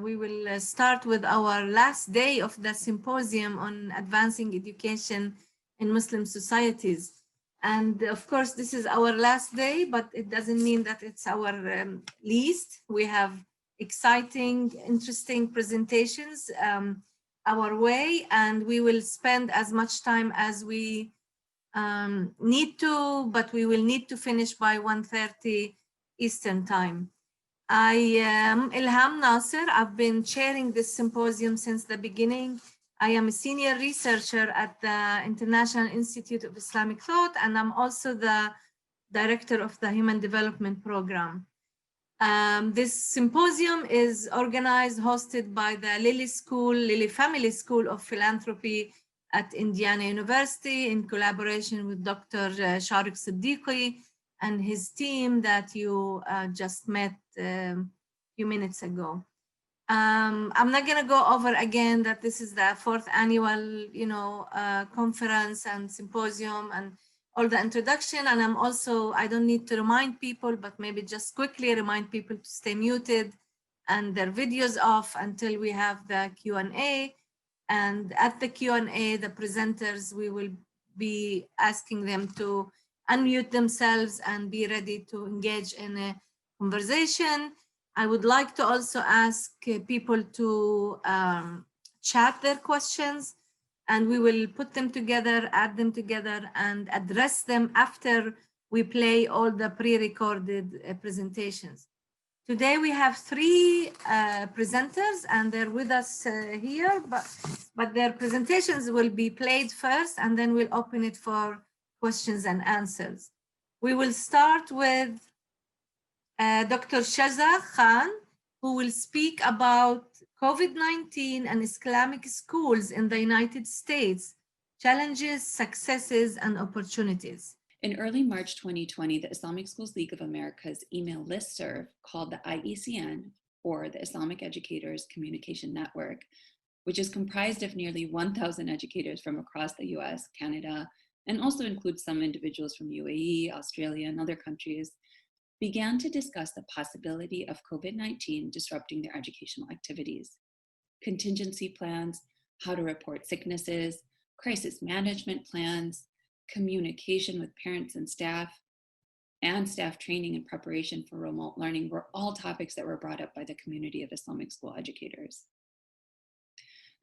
we will start with our last day of the symposium on advancing education in Muslim societies. And of course, this is our last day, but it doesn't mean that it's our least. We have exciting, interesting presentations our way, and we will spend as much time as we need to, but we will need to finish by 1:30 Eastern time. I am Ilham Nasser. I've been chairing this symposium since the beginning. I am a senior researcher at the International Institute of Islamic Thought, and I'm also the director of the Human Development Program. This symposium is organized, hosted by the Lilly Family School of Philanthropy at Indiana University in collaboration with Dr. Shariq Siddiqui and his team that you just met a few minutes ago. I'm not going to go over again that this is the fourth annual, conference and symposium and all the introduction. And I don't need to remind people, but maybe just quickly remind people to stay muted and their videos off until we have the Q&A. And at the Q&A, the presenters, we will be asking them to unmute themselves and be ready to engage in a conversation. I would like to also ask people to chat their questions, and we will put them together, add them together, and address them after we play all the pre-recorded presentations. Today we have three presenters, and they're with us here, but their presentations will be played first, and then we'll open it for questions and answers. We will start with Dr. Shaza Khan, who will speak about COVID-19 and Islamic schools in the United States, challenges, successes, and opportunities. In early March 2020, the Islamic Schools League of America's email listserv called the IECN, or the Islamic Educators Communication Network, which is comprised of nearly 1,000 educators from across the US, Canada, and also includes some individuals from UAE, Australia, and other countries, began to discuss the possibility of COVID-19 disrupting their educational activities, contingency plans, how to report sicknesses, crisis management plans, communication with parents and staff training and preparation for remote learning were all topics that were brought up by the community of Islamic school educators.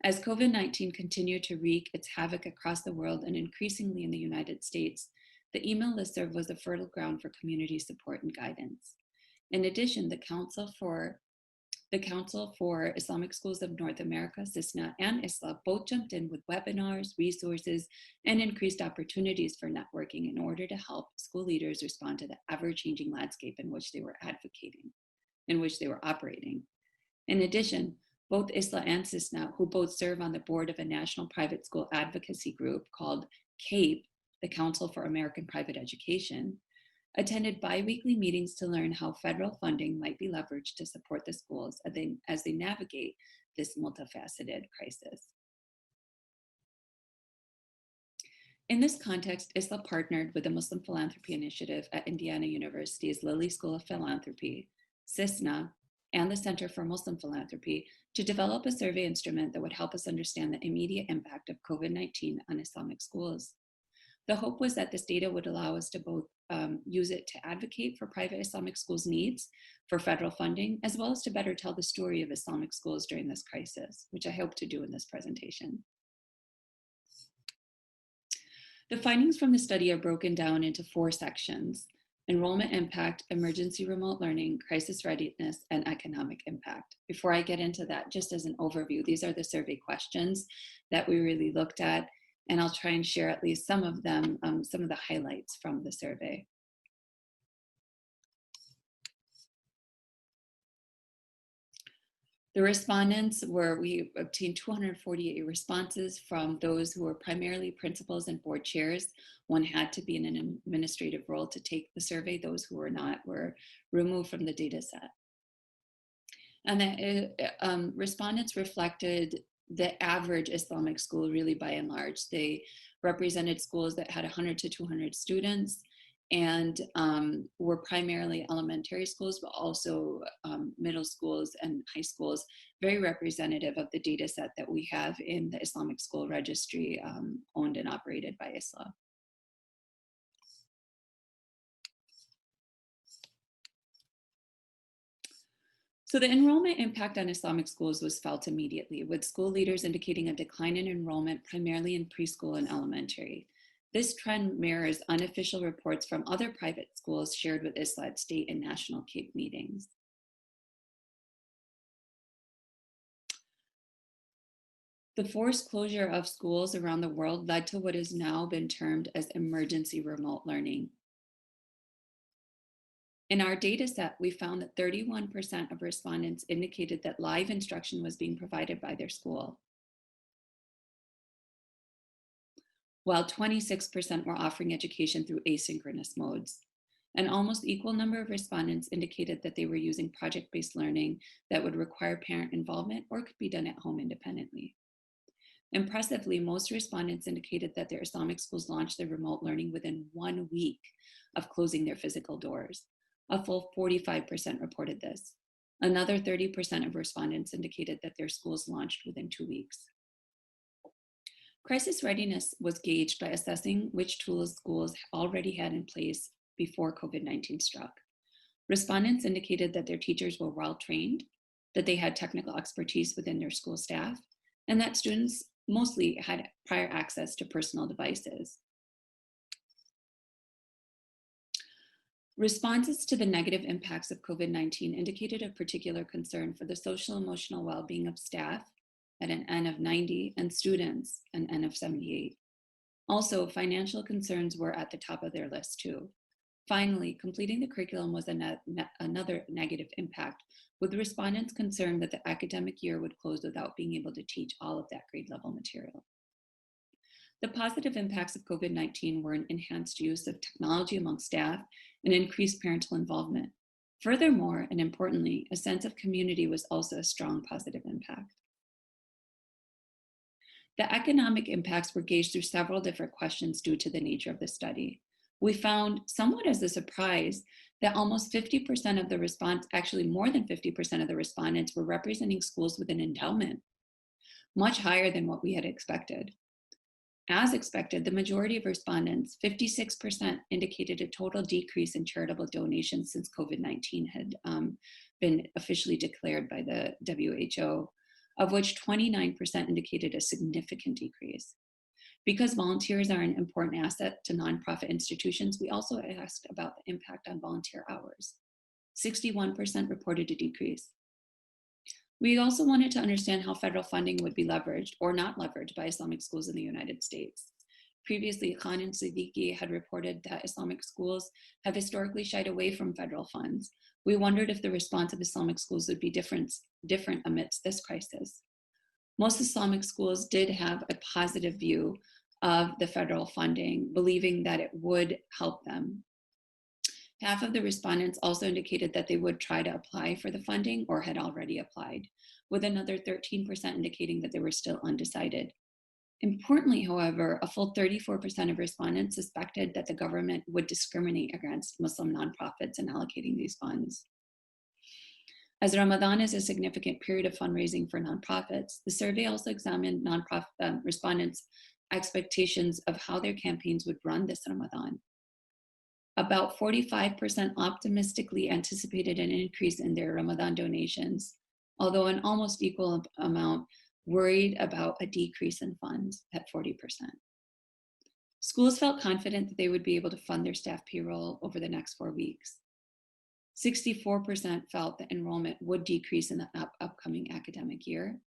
As COVID-19 continued to wreak its havoc across the world and increasingly in the United States, the email listserv was a fertile ground for community support and guidance. In addition, the Council for Islamic Schools of North America, CISNA, and ISLA both jumped in with webinars, resources, and increased opportunities for networking in order to help school leaders respond to the ever-changing landscape in which they were operating. In addition, both ISLA and CISNA, who both serve on the board of a national private school advocacy group called CAPE, the Council for American Private Education, attended bi-weekly meetings to learn how federal funding might be leveraged to support the schools as they navigate this multifaceted crisis. In this context, ISLA partnered with the Muslim Philanthropy Initiative at Indiana University's Lilly School of Philanthropy, CISNA, and the Center for Muslim Philanthropy to develop a survey instrument that would help us understand the immediate impact of COVID-19 on Islamic schools. The hope was that this data would allow us to both use it to advocate for private Islamic schools' needs for federal funding, as well as to better tell the story of Islamic schools during this crisis, which I hope to do in this presentation. The findings from the study are broken down into 4 sections: enrollment impact, emergency remote learning, crisis readiness, and economic impact. Before I get into that, just as an overview, these are the survey questions that we really looked at, and I'll try and share at least some of them, some of the highlights from the survey. The respondents we obtained 248 responses from those who were primarily principals and board chairs. One had to be in an administrative role to take the survey. Those who were not were removed from the data set. And the respondents reflected the average Islamic school really by and large. They represented schools that had 100 to 200 students and were primarily elementary schools, but also middle schools and high schools, very representative of the data set that we have in the Islamic School Registry, owned and operated by ISLA. So the enrollment impact on Islamic schools was felt immediately, with school leaders indicating a decline in enrollment primarily in preschool and elementary. This trend mirrors unofficial reports from other private schools shared with ISLA at state and national CAPE meetings. The forced closure of schools around the world led to what has now been termed as emergency remote learning. In our data set, we found that 31% of respondents indicated that live instruction was being provided by their school, while 26% were offering education through asynchronous modes. An almost equal number of respondents indicated that they were using project-based learning that would require parent involvement or could be done at home independently. Impressively, most respondents indicated that their Islamic schools launched their remote learning within 1 week of closing their physical doors. A full 45% reported this. Another 30% of respondents indicated that their schools launched within 2 weeks. Crisis readiness was gauged by assessing which tools schools already had in place before COVID-19 struck. Respondents indicated that their teachers were well trained, that they had technical expertise within their school staff, and that students mostly had prior access to personal devices. Responses to the negative impacts of COVID-19 indicated a particular concern for the social emotional well-being of staff at an N of 90 and students an N of 78. Also, financial concerns were at the top of their list too. Finally, completing the curriculum was another negative impact, with respondents concerned that the academic year would close without being able to teach all of that grade level material. The positive impacts of COVID-19 were an enhanced use of technology among staff and increased parental involvement. Furthermore, and importantly, a sense of community was also a strong positive impact. The economic impacts were gauged through several different questions due to the nature of the study. We found, somewhat as a surprise, that almost 50% of the response, actually more than 50% of the respondents, were representing schools with an endowment, much higher than what we had expected. As expected, the majority of respondents, 56%, indicated a total decrease in charitable donations since COVID-19 had been officially declared by the WHO, of which 29% indicated a significant decrease. Because volunteers are an important asset to nonprofit institutions, we also asked about the impact on volunteer hours. 61% reported a decrease. We also wanted to understand how federal funding would be leveraged or not leveraged by Islamic schools in the United States. Previously, Khan and Siddiqui had reported that Islamic schools have historically shied away from federal funds. We wondered if the response of Islamic schools would be different amidst this crisis. Most Islamic schools did have a positive view of the federal funding, believing that it would help them. Half of the respondents also indicated that they would try to apply for the funding or had already applied, with another 13% indicating that they were still undecided. Importantly, however, a full 34% of respondents suspected that the government would discriminate against Muslim nonprofits in allocating these funds. As Ramadan is a significant period of fundraising for nonprofits, the survey also examined nonprofit respondents' expectations of how their campaigns would run this Ramadan. About 45% optimistically anticipated an increase in their Ramadan donations, although an almost equal amount worried about a decrease in funds at 40%. Schools felt confident that they would be able to fund their staff payroll over the next 4 weeks. 64% felt that enrollment would decrease in the upcoming academic year.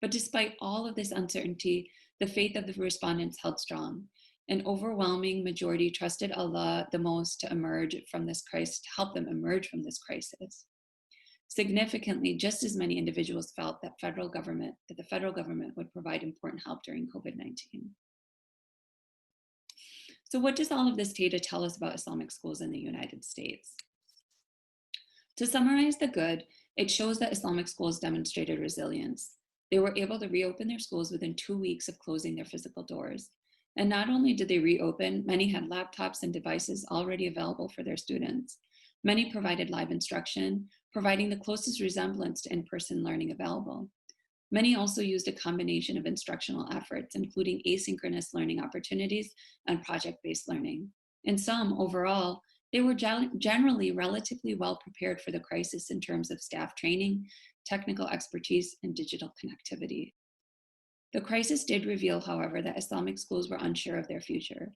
But despite all of this uncertainty, the faith of the respondents held strong. An overwhelming majority trusted Allah the most to emerge from this crisis, to help them emerge from this crisis. Significantly, just as many individuals felt that the federal government would provide important help during COVID-19. So what does all of this data tell us about Islamic schools in the United States? To summarize the good, it shows that Islamic schools demonstrated resilience. They were able to reopen their schools within 2 weeks of closing their physical doors. And not only did they reopen, many had laptops and devices already available for their students. Many provided live instruction, providing the closest resemblance to in-person learning available. Many also used a combination of instructional efforts, including asynchronous learning opportunities and project-based learning. In sum, overall, they were generally relatively well prepared for the crisis in terms of staff training, technical expertise, and digital connectivity. The crisis did reveal, however, that Islamic schools were unsure of their future.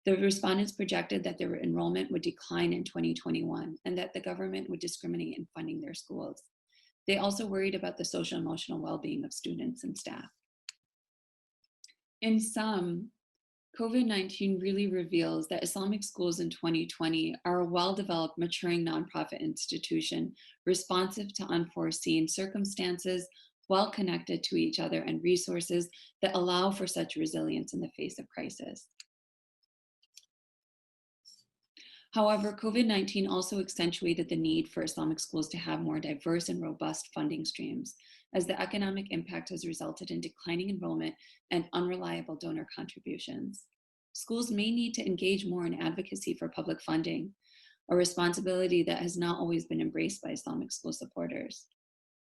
The respondents projected that their enrollment would decline in 2021 and that the government would discriminate in funding their schools. They also worried about the social and emotional well-being of students and staff. In sum, COVID-19 really reveals that Islamic schools in 2020 are a well-developed, maturing nonprofit institution, responsive to unforeseen circumstances, well-connected to each other, and resources that allow for such resilience in the face of crisis. However, COVID-19 also accentuated the need for Islamic schools to have more diverse and robust funding streams, as the economic impact has resulted in declining enrollment and unreliable donor contributions. Schools may need to engage more in advocacy for public funding, a responsibility that has not always been embraced by Islamic school supporters.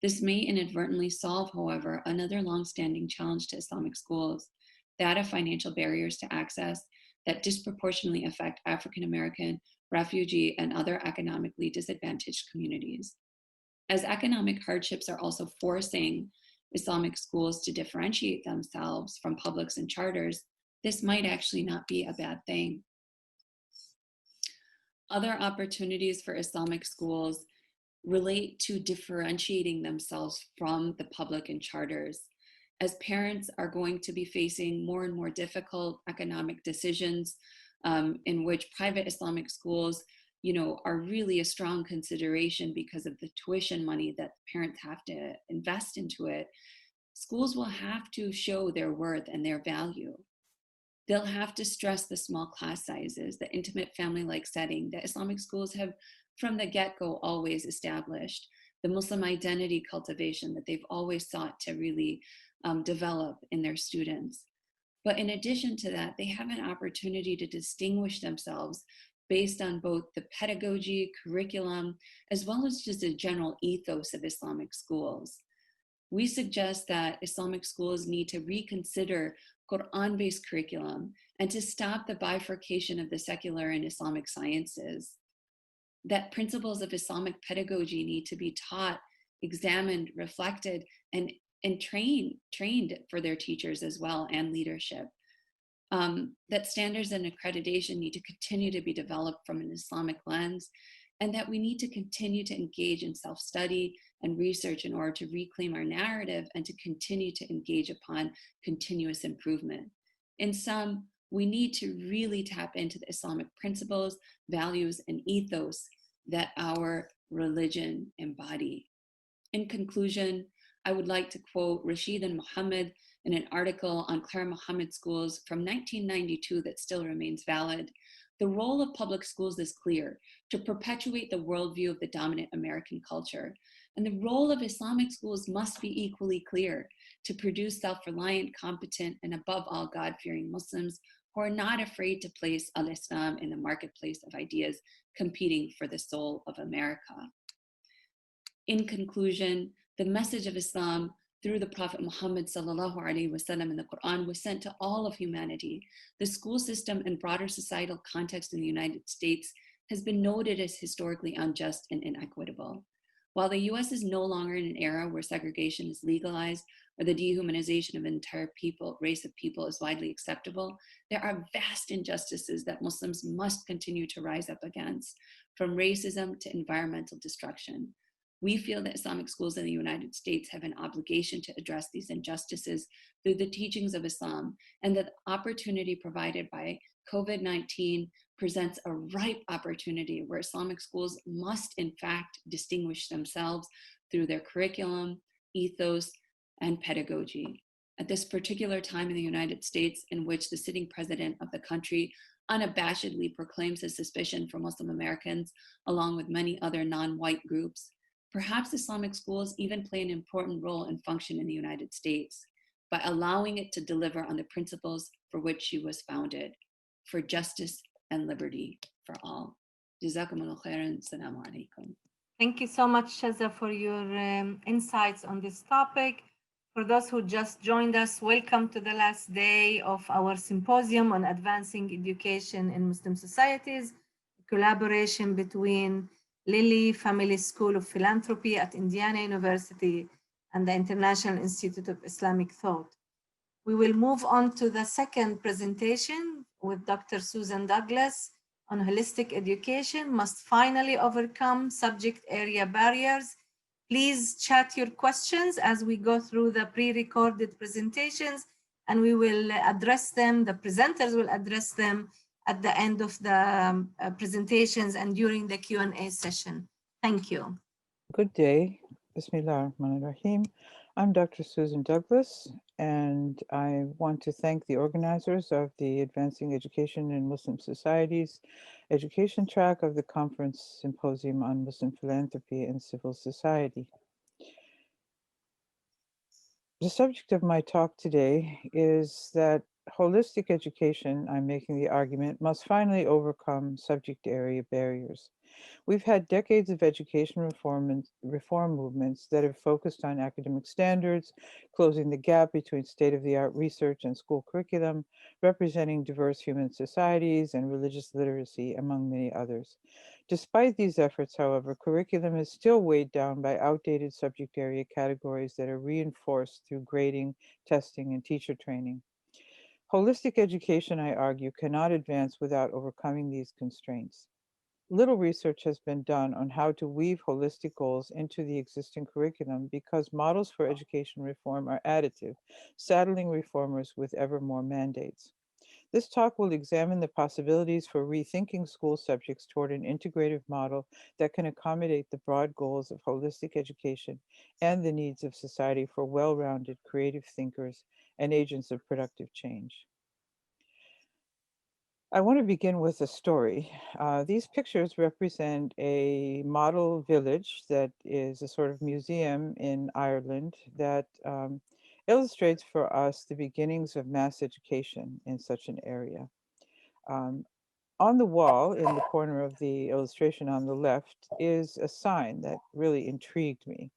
This may inadvertently solve, however, another longstanding challenge to Islamic schools, that of financial barriers to access that disproportionately affect African American, refugee, and other economically disadvantaged communities. As economic hardships are also forcing Islamic schools to differentiate themselves from publics and charters, this might actually not be a bad thing. Other opportunities for Islamic schools relate to differentiating themselves from the public and charters. As parents are going to be facing more and more difficult economic decisions in which private Islamic schools, are really a strong consideration because of the tuition money that parents have to invest into it, schools will have to show their worth and their value. They'll have to stress the small class sizes, the intimate family-like setting that Islamic schools have from the get-go always established, the Muslim identity cultivation that they've always sought to really develop in their students. But in addition to that, they have an opportunity to distinguish themselves based on both the pedagogy, curriculum, as well as just the general ethos of Islamic schools. We suggest that Islamic schools need to reconsider Quran-based curriculum and to stop the bifurcation of the secular and Islamic sciences. That principles of Islamic pedagogy need to be taught, examined, reflected, and trained for their teachers as well and leadership. That standards and accreditation need to continue to be developed from an Islamic lens, and that we need to continue to engage in self-study and research in order to reclaim our narrative and to continue to engage upon continuous improvement. In sum, we need to really tap into the Islamic principles, values, and ethos that our religion embody. In conclusion, I would like to quote Rashid and Muhammad in an article on Clara Muhammad schools from 1992 that still remains valid. The role of public schools is clear: to perpetuate the worldview of the dominant American culture. And the role of Islamic schools must be equally clear: to produce self-reliant, competent, and above all, God-fearing Muslims who are not afraid to place al-Islam in the marketplace of ideas, competing for the soul of America. In conclusion, the message of Islam through the Prophet Muhammad sallallahu alaihi wasallam in the Quran was sent to all of humanity. The school system and broader societal context in the United States has been noted as historically unjust and inequitable. While the US is no longer in an era where segregation is legalized or the dehumanization of an entire race of people is widely acceptable, there are vast injustices that Muslims must continue to rise up against, from racism to environmental destruction. We feel that Islamic schools in the United States have an obligation to address these injustices through the teachings of Islam, and that the opportunity provided by COVID-19 presents a ripe opportunity where Islamic schools must in fact distinguish themselves through their curriculum, ethos, and pedagogy. At this particular time in the United States, in which the sitting president of the country unabashedly proclaims his suspicion for Muslim Americans, along with many other non-white groups, perhaps Islamic schools even play an important role and function in the United States. by allowing it to deliver on the principles for which she was founded, for justice and liberty for all. Jazakumullah khairan. Assalamu alaikum. Thank you so much, Shaza, for your insights on this topic. For those who just joined us, welcome to the last day of our symposium on advancing education in Muslim societies, a collaboration between Lilly Family School of Philanthropy at Indiana University and the International Institute of Islamic Thought. We will move on to the second presentation with Dr. Susan Douglas on holistic education must finally overcome subject area barriers. Please chat your questions as we go through the pre-recorded presentations, and we will address them, the presenters will address them at the end of the presentations and during the Q&A session. Thank you. Good day. Bismillah ar-Rahman ar-Rahim. I'm Dr. Susan Douglas, and I want to thank the organizers of the Advancing Education in Muslim Societies education track of the Conference Symposium on Muslim Philanthropy and Civil Society. The subject of my talk today is that holistic education, I'm making the argument, must finally overcome subject area barriers. We've had decades of education reform movements that have focused on academic standards, closing the gap between state-of-the-art research and school curriculum, representing diverse human societies, and religious literacy, among many others. Despite these efforts, however, curriculum is still weighed down by outdated subject area categories that are reinforced through grading, testing, and teacher training. Holistic education, I argue, cannot advance without overcoming these constraints. Little research has been done on how to weave holistic goals into the existing curriculum because models for education reform are additive, saddling reformers with ever more mandates. This talk will examine the possibilities for rethinking school subjects toward an integrative model that can accommodate the broad goals of holistic education and the needs of society for well-rounded creative thinkers and agents of productive change. I want to begin with a story. These pictures represent a model village that is a sort of museum in Ireland that illustrates for us the beginnings of mass education in such an area. On the wall in the corner of the illustration on the left is a sign that really intrigued me.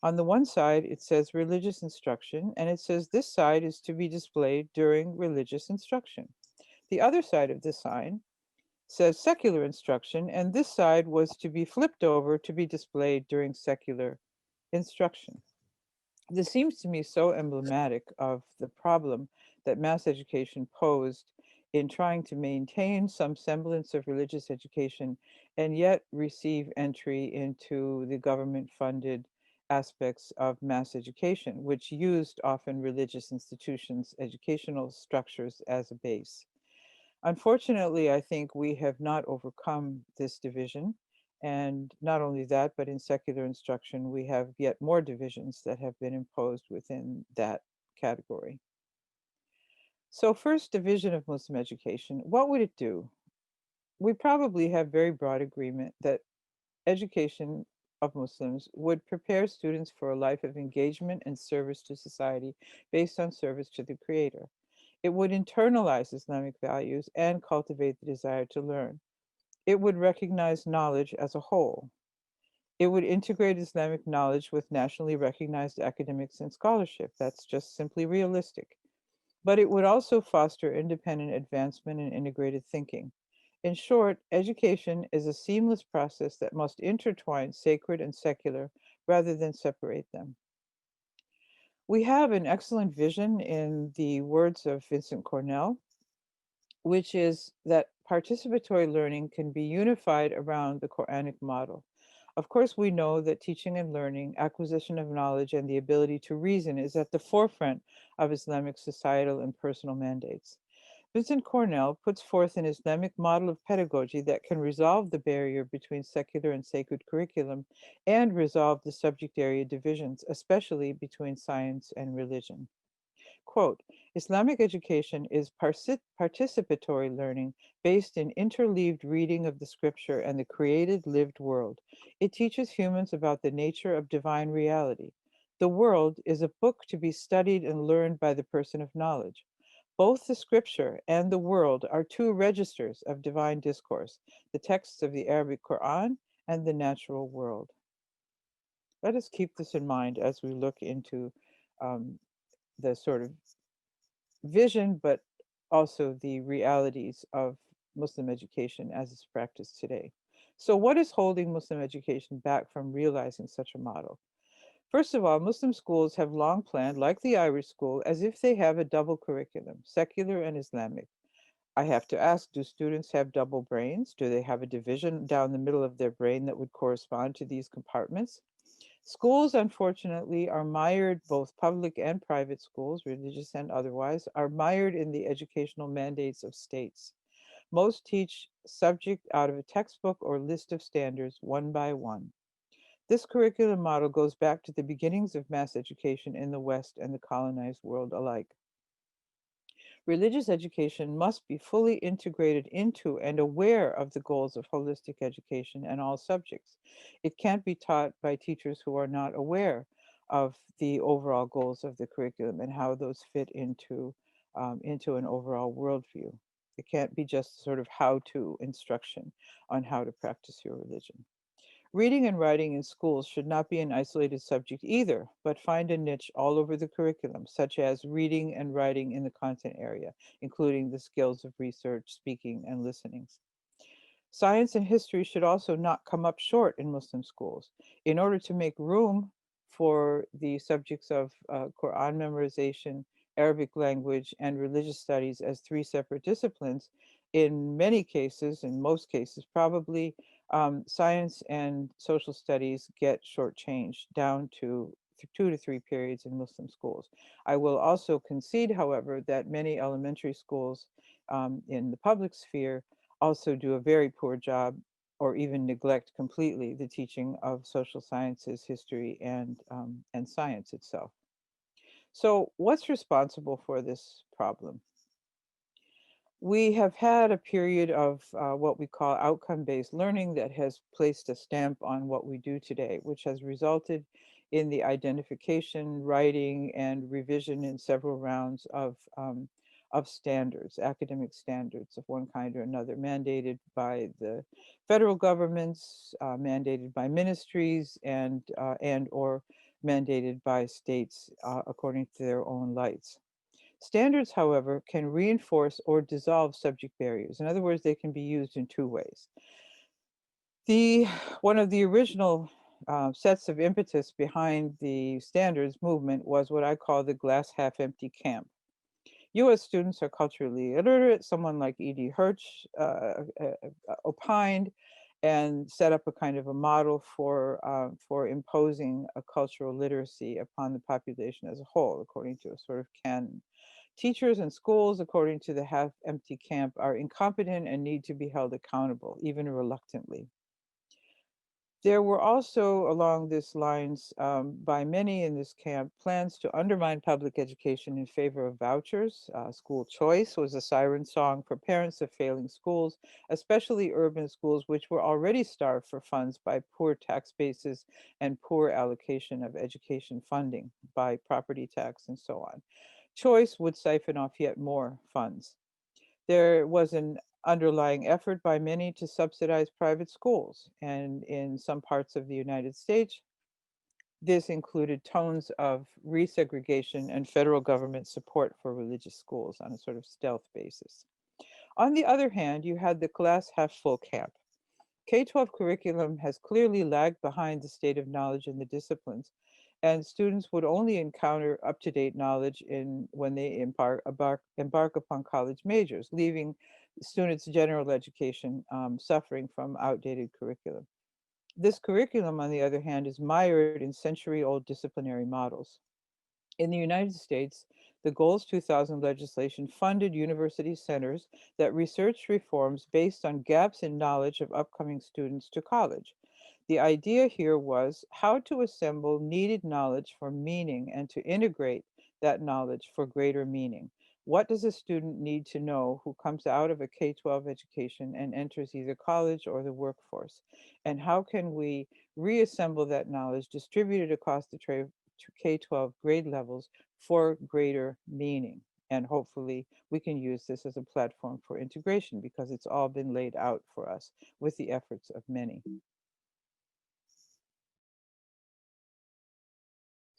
On the one side, it says religious instruction, and it says this side is to be displayed during religious instruction. The other side of the sign says secular instruction, and this side was to be flipped over to be displayed during secular instruction. This seems to me so emblematic of the problem that mass education posed in trying to maintain some semblance of religious education and yet receive entry into the government-funded aspects of mass education, which used often religious institutions, educational structures as a base. Unfortunately, I think we have not overcome this division. And not only that, but in secular instruction, we have yet more divisions that have been imposed within that category. So first, division of Muslim education. What would it do? We probably have very broad agreement that education of Muslims would prepare students for a life of engagement and service to society based on service to the Creator. It would internalize Islamic values and cultivate the desire to learn. It would recognize knowledge as a whole. It would integrate Islamic knowledge with nationally recognized academics and scholarship. That's just simply realistic. But it would also foster independent advancement and integrated thinking. In short, education is a seamless process that must intertwine sacred and secular rather than separate them. We have an excellent vision in the words of Vincent Cornell, which is that participatory learning can be unified around the Quranic model. Of course, we know that teaching and learning, acquisition of knowledge, and the ability to reason is at the forefront of Islamic societal and personal mandates. Vincent Cornell puts forth an Islamic model of pedagogy that can resolve the barrier between secular and sacred curriculum and resolve the subject area divisions, especially between science and religion. Quote, Islamic education is participatory learning based in interleaved reading of the scripture and the created lived world. It teaches humans about the nature of divine reality. The world is a book to be studied and learned by the person of knowledge. Both the scripture and the world are two registers of divine discourse, the texts of the Arabic Quran and the natural world. Let us keep this in mind as we look into um, the sort of vision, but also the realities of Muslim education as it's practiced today. So, what is holding Muslim education back from realizing such a model? First of all, Muslim schools have long planned, like the Irish school, as if they have a double curriculum, secular and Islamic. I have to ask, do students have double brains? Do they have a division down the middle of their brain that would correspond to these compartments? Schools, unfortunately, are mired, both public and private schools, religious and otherwise, are mired in the educational mandates of states. Most teach subject out of a textbook or list of standards one by one. This curriculum model goes back to the beginnings of mass education in the West and the colonized world alike. Religious education must be fully integrated into and aware of the goals of holistic education and all subjects. It can't be taught by teachers who are not aware of the overall goals of the curriculum and how those fit into an overall worldview. It can't be just sort of how-to instruction on how to practice your religion. Reading and writing in schools should not be an isolated subject either, but find a niche all over the curriculum, such as reading and writing in the content area, including the skills of research, speaking, and listening. Science and history should also not come up short in Muslim schools. In order to make room for the subjects of Quran memorization, Arabic language, and religious studies as three separate disciplines, in many cases, in most cases, probably science and social studies get shortchanged down to 2 to 3 periods in Muslim schools. I will also concede, however, that many elementary schools in the public sphere also do a very poor job or even neglect completely the teaching of social sciences, history, and science itself. So what's responsible for this problem? We have had a period of what we call outcome-based learning that has placed a stamp on what we do today, which has resulted in the identification, writing, and revision in several rounds of standards, academic standards of one kind or another, mandated by the federal governments, mandated by ministries, and or mandated by states according to their own lights. Standards, however, can reinforce or dissolve subject barriers. In other words, they can be used in two ways. One of the original sets of impetus behind the standards movement was what I call the glass half empty camp. US students are culturally illiterate. Someone like E.D. Hirsch opined and set up a kind of a model for imposing a cultural literacy upon the population as a whole, according to a sort of canon. Teachers and schools, according to the half-empty camp, are incompetent and need to be held accountable, even reluctantly. There were also, along these lines, by many in this camp, plans to undermine public education in favor of vouchers. School choice was a siren song for parents of failing schools, especially urban schools, which were already starved for funds by poor tax bases and poor allocation of education funding by property tax and so on. Choice would siphon off yet more funds. There was an underlying effort by many to subsidize private schools, and in some parts of the United States, this included tones of resegregation and federal government support for religious schools on a sort of stealth basis. On the other hand, you had the glass half full camp. K-12 curriculum has clearly lagged behind the state of knowledge in the disciplines, and students would only encounter up-to-date knowledge when they embark upon college majors, leaving students' general education suffering from outdated curriculum. This curriculum, on the other hand, is mired in century-old disciplinary models. In the United States, the Goals 2000 legislation funded university centers that researched reforms based on gaps in knowledge of upcoming students to college. The idea here was how to assemble needed knowledge for meaning and to integrate that knowledge for greater meaning. What does a student need to know who comes out of a K-12 education and enters either college or the workforce? And how can we reassemble that knowledge, distribute it across the to K-12 grade levels for greater meaning. And hopefully we can use this as a platform for integration because it's all been laid out for us with the efforts of many.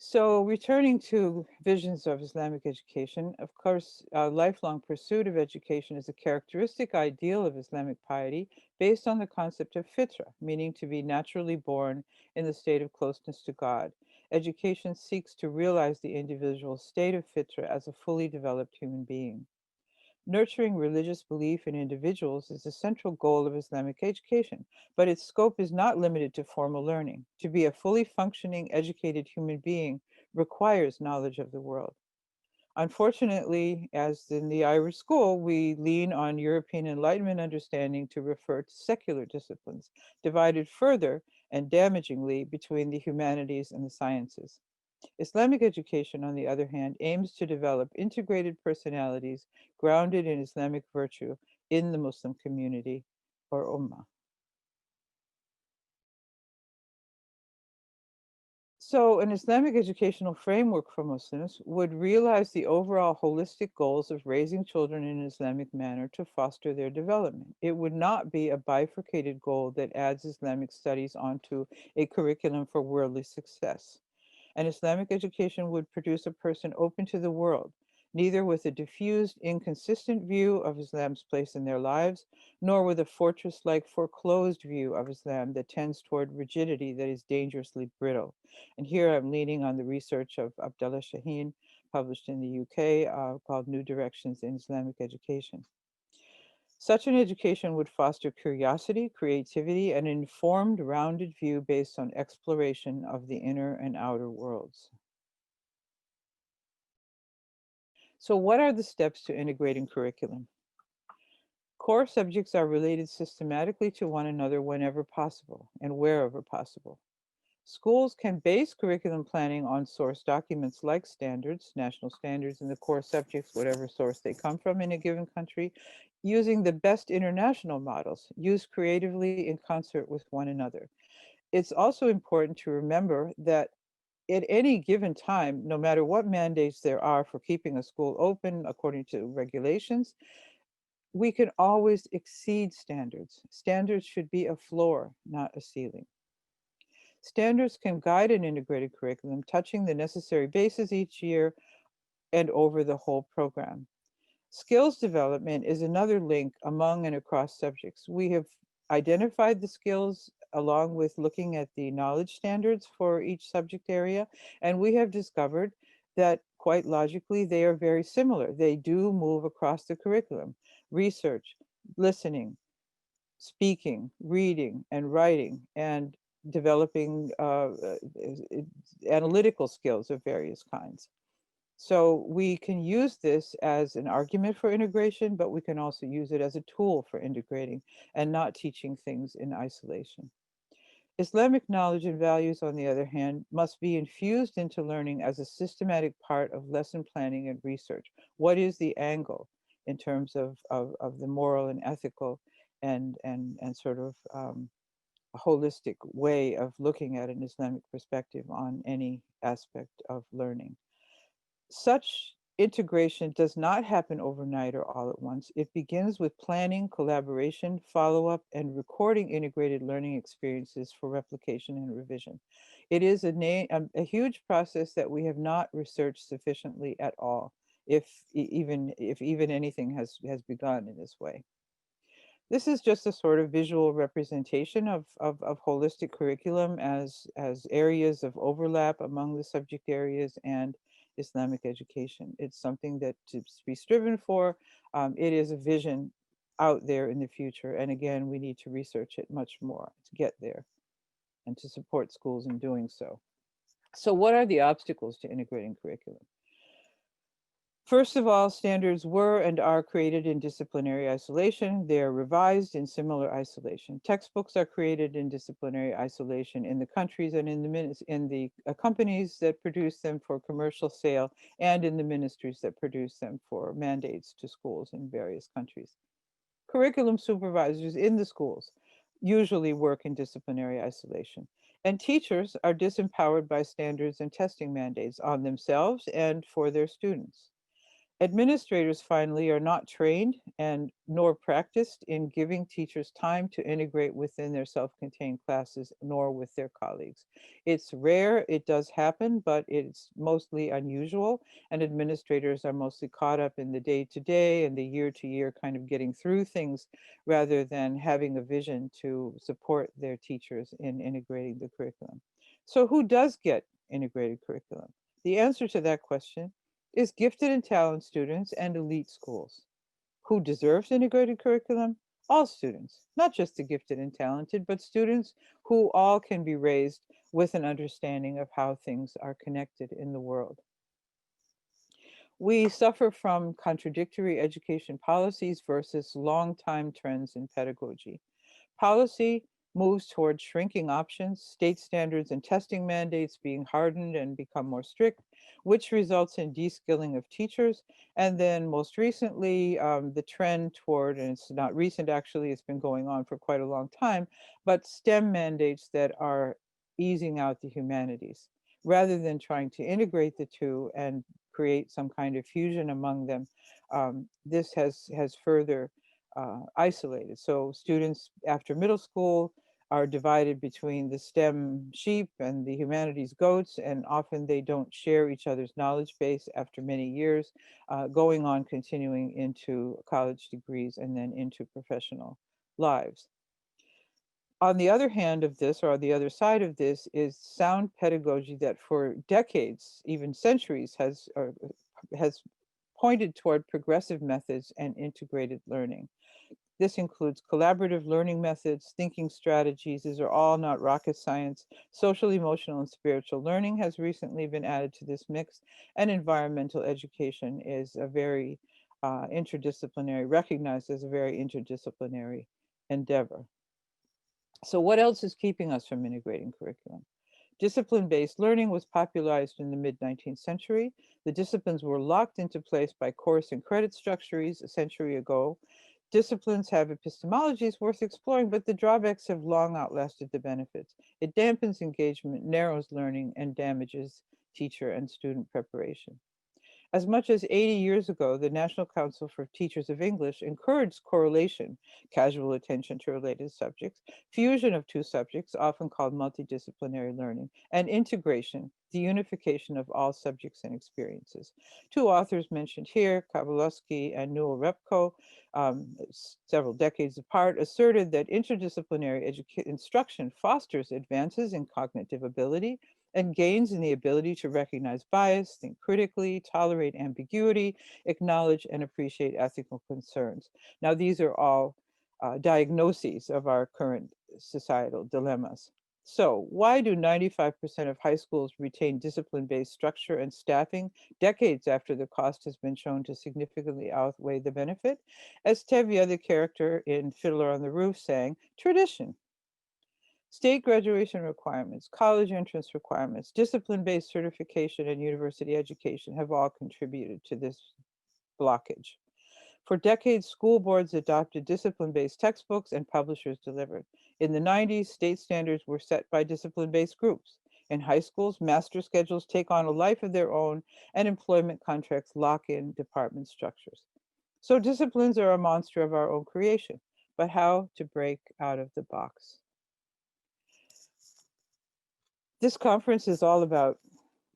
So returning to visions of Islamic education, of course, lifelong pursuit of education is a characteristic ideal of Islamic piety based on the concept of fitra, meaning to be naturally born in the state of closeness to God. Education seeks to realize the individual's state of fitra as a fully developed human being. Nurturing religious belief in individuals is a central goal of Islamic education, but its scope is not limited to formal learning. To be a fully functioning, educated human being requires knowledge of the world. Unfortunately, as in the Irish school, we lean on European Enlightenment understanding to refer to secular disciplines, divided further and damagingly between the humanities and the sciences. Islamic education, on the other hand, aims to develop integrated personalities grounded in Islamic virtue in the Muslim community or Ummah. So, an Islamic educational framework for Muslims would realize the overall holistic goals of raising children in an Islamic manner to foster their development. It would not be a bifurcated goal that adds Islamic studies onto a curriculum for worldly success. An Islamic education would produce a person open to the world, neither with a diffused, inconsistent view of Islam's place in their lives, nor with a fortress-like foreclosed view of Islam that tends toward rigidity that is dangerously brittle. And here I'm leaning on the research of Abdullah Shaheen, published in the UK, called New Directions in Islamic Education. Such an education would foster curiosity, creativity, and an informed, rounded view based on exploration of the inner and outer worlds. So what are the steps to integrating curriculum? Core subjects are related systematically to one another whenever possible and wherever possible. Schools can base curriculum planning on source documents like standards, national standards, and the core subjects, whatever source they come from in a given country, using the best international models, used creatively in concert with one another. It's also important to remember that at any given time, no matter what mandates there are for keeping a school open according to regulations, we can always exceed standards. Standards should be a floor, not a ceiling. Standards can guide an integrated curriculum, touching the necessary bases each year and over the whole program. Skills development is another link among and across subjects. We have identified the skills along with looking at the knowledge standards for each subject area, and we have discovered that quite logically they are very similar. They do move across the curriculum. Research, listening, speaking, reading, and writing, and developing analytical skills of various kinds. So we can use this as an argument for integration, but we can also use it as a tool for integrating and not teaching things in isolation. Islamic knowledge and values, on the other hand, must be infused into learning as a systematic part of lesson planning and research. What is the angle in terms of the moral and ethical and sort of a holistic way of looking at an Islamic perspective on any aspect of learning? Such integration does not happen overnight or all at once. It begins with planning, collaboration, follow-up, and recording integrated learning experiences for replication and revision. It is a huge process that we have not researched sufficiently at all, if even anything has begun in this way. This is just a sort of visual representation of holistic curriculum as areas of overlap among the subject areas and Islamic education. It's something that to be striven for. It is a vision out there in the future. And again, we need to research it much more to get there and to support schools in doing so. So what are the obstacles to integrating curriculum? First of all, standards were and are created in disciplinary isolation. They are revised in similar isolation. Textbooks are created in disciplinary isolation in the countries and in the companies that produce them for commercial sale and in the ministries that produce them for mandates to schools in various countries. Curriculum supervisors in the schools usually work in disciplinary isolation. And teachers are disempowered by standards and testing mandates on themselves and for their students. Administrators, finally, are not trained and nor practiced in giving teachers time to integrate within their self-contained classes, nor with their colleagues. It's rare, it does happen, but it's mostly unusual, and administrators are mostly caught up in the day-to-day and the year-to-year kind of getting through things rather than having a vision to support their teachers in integrating the curriculum. So who does get integrated curriculum? The answer to that question is gifted and talented students and elite schools. Who deserves integrated curriculum? All students, not just the gifted and talented, but students who all can be raised with an understanding of how things are connected in the world. We suffer from contradictory education policies versus long-time trends in pedagogy. Policy moves toward shrinking options, state standards and testing mandates being hardened and become more strict, which results in de-skilling of teachers. And then most recently, the trend toward, and it's not recent actually, it's been going on for quite a long time, but STEM mandates that are easing out the humanities rather than trying to integrate the two and create some kind of fusion among them. This has further isolated. So students after middle school are divided between the STEM sheep and the humanities goats, and often they don't share each other's knowledge base after many years, going on continuing into college degrees and then into professional lives. On the other hand of this, or on the other side of this, is sound pedagogy that for decades, even centuries, has pointed toward progressive methods and integrated learning. This includes collaborative learning methods, thinking strategies. These are all not rocket science. Social, emotional, and spiritual learning has recently been added to this mix, and environmental education is a very interdisciplinary, recognized as a very interdisciplinary endeavor. So what else is keeping us from integrating curriculum? Discipline-based learning was popularized in the mid-19th century. The disciplines were locked into place by course and credit structures a century ago. Disciplines have epistemologies worth exploring, but the drawbacks have long outlasted the benefits. It dampens engagement, narrows learning, and damages teacher and student preparation. As much as 80 years ago, the National Council for Teachers of English encouraged correlation, casual attention to related subjects, fusion of two subjects, often called multidisciplinary learning, and integration, the unification of all subjects and experiences. Two authors mentioned here, Kowalski and Newell Repko, several decades apart, asserted that interdisciplinary instruction fosters advances in cognitive ability and gains in the ability to recognize bias, think critically, tolerate ambiguity, acknowledge and appreciate ethical concerns. Now, these are all diagnoses of our current societal dilemmas. So why do 95% of high schools retain discipline-based structure and staffing decades after the cost has been shown to significantly outweigh the benefit? As Tevye, the character in Fiddler on the Roof, sang, tradition. State graduation requirements, college entrance requirements, discipline-based certification, and university education have all contributed to this blockage. For decades, school boards adopted discipline-based textbooks and publishers delivered. In the 90s, state standards were set by discipline-based groups. In high schools, master schedules take on a life of their own, and employment contracts lock in department structures. So disciplines are a monster of our own creation, but how to break out of the box? This conference is all about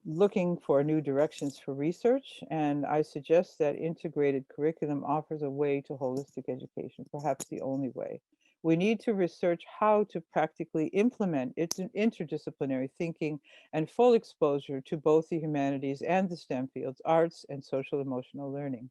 looking for new directions for research, and I suggest that integrated curriculum offers a way to holistic education, perhaps the only way. We need to research how to practically implement its interdisciplinary thinking and full exposure to both the humanities and the STEM fields, arts and social emotional learning.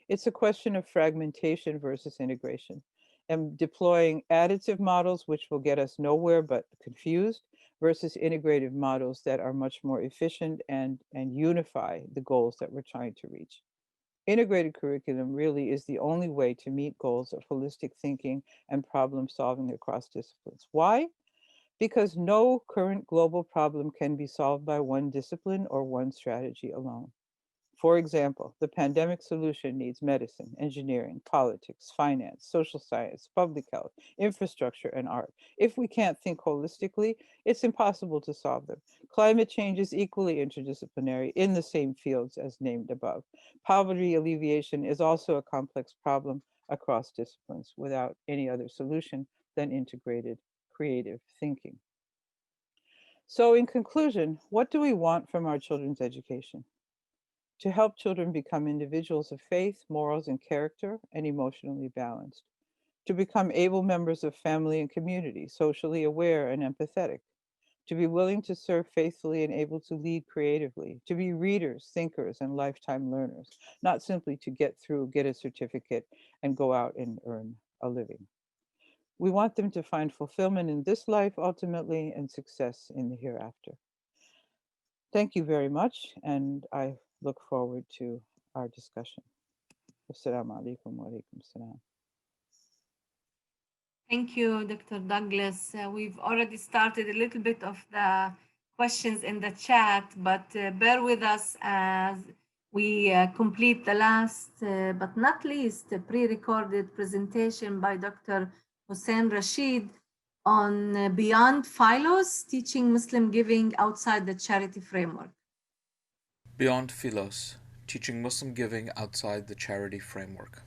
It's a question of fragmentation versus integration, and deploying additive models, which will get us nowhere but confused, versus integrative models that are much more efficient and unify the goals that we're trying to reach. Integrated curriculum really is the only way to meet goals of holistic thinking and problem solving across disciplines. Why? Because no current global problem can be solved by one discipline or one strategy alone. For example, the pandemic solution needs medicine, engineering, politics, finance, social science, public health, infrastructure, and art. If we can't think holistically, it's impossible to solve them. Climate change is equally interdisciplinary in the same fields as named above. Poverty alleviation is also a complex problem across disciplines without any other solution than integrated creative thinking. So in conclusion, what do we want from our children's education? To help children become individuals of faith, morals, and character, and emotionally balanced. To become able members of family and community, socially aware and empathetic. To be willing to serve faithfully and able to lead creatively. To be readers, thinkers, and lifetime learners, not simply to get through, get a certificate, and go out and earn a living. We want them to find fulfillment in this life ultimately and success in the hereafter. Thank you very much, and I look forward to our discussion. Assalamu alaikum wa alaikum salam. Thank you, Dr. Douglas. We've already started a little bit of the questions in the chat, but bear with us as we complete the last, but not least, pre-recorded presentation by Dr. Hussein Rashid on Beyond Philos, teaching Muslim giving outside the charity framework. Beyond Philos, teaching Muslim giving outside the charity framework.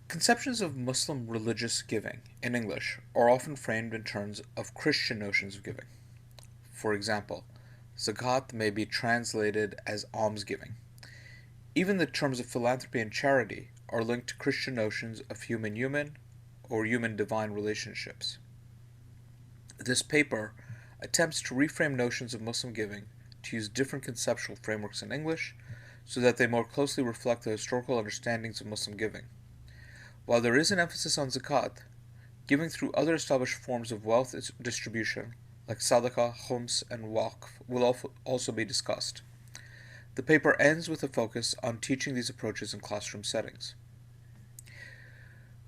Conceptions of Muslim religious giving in English are often framed in terms of Christian notions of giving. For example, zakat may be translated as almsgiving. Even the terms of philanthropy and charity are linked to Christian notions of human-human or human-divine relationships. This paper attempts to reframe notions of Muslim giving to use different conceptual frameworks in English so that they more closely reflect the historical understandings of Muslim giving. While there is an emphasis on zakat, giving through other established forms of wealth distribution, like sadaqah, khums, and waqf, will also be discussed. The paper ends with a focus on teaching these approaches in classroom settings.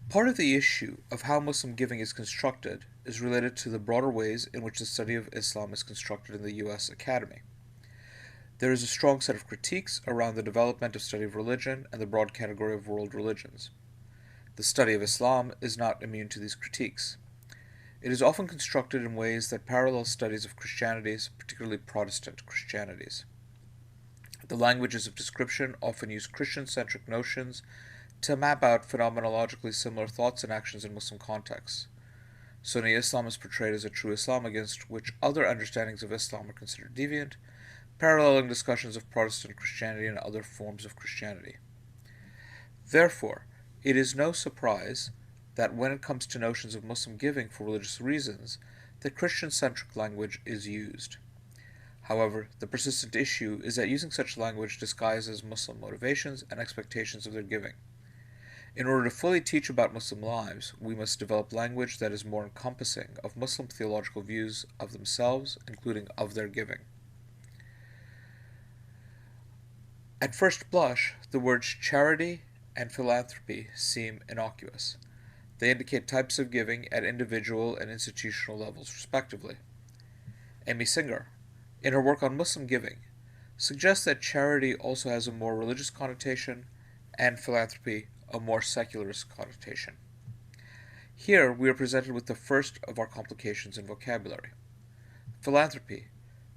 Part of the issue of how Muslim giving is constructed is related to the broader ways in which the study of Islam is constructed in the U.S. academy. There is a strong set of critiques around the development of study of religion and the broad category of world religions. The study of Islam is not immune to these critiques. It is often constructed in ways that parallel studies of Christianities, particularly Protestant Christianities. The languages of description often use Christian-centric notions to map out phenomenologically similar thoughts and actions in Muslim contexts. Sunni Islam is portrayed as a true Islam against which other understandings of Islam are considered deviant, paralleling discussions of Protestant Christianity and other forms of Christianity. Therefore, it is no surprise that when it comes to notions of Muslim giving for religious reasons, the Christian-centric language is used. However, the persistent issue is that using such language disguises Muslim motivations and expectations of their giving. In order to fully teach about Muslim lives, we must develop language that is more encompassing of Muslim theological views of themselves, including of their giving. At first blush, the words charity and philanthropy seem innocuous. They indicate types of giving at individual and institutional levels, respectively. Amy Singer, in her work on Muslim giving, suggests that charity also has a more religious connotation and philanthropy a more secularist connotation. Here we are presented with the first of our complications in vocabulary. Philanthropy,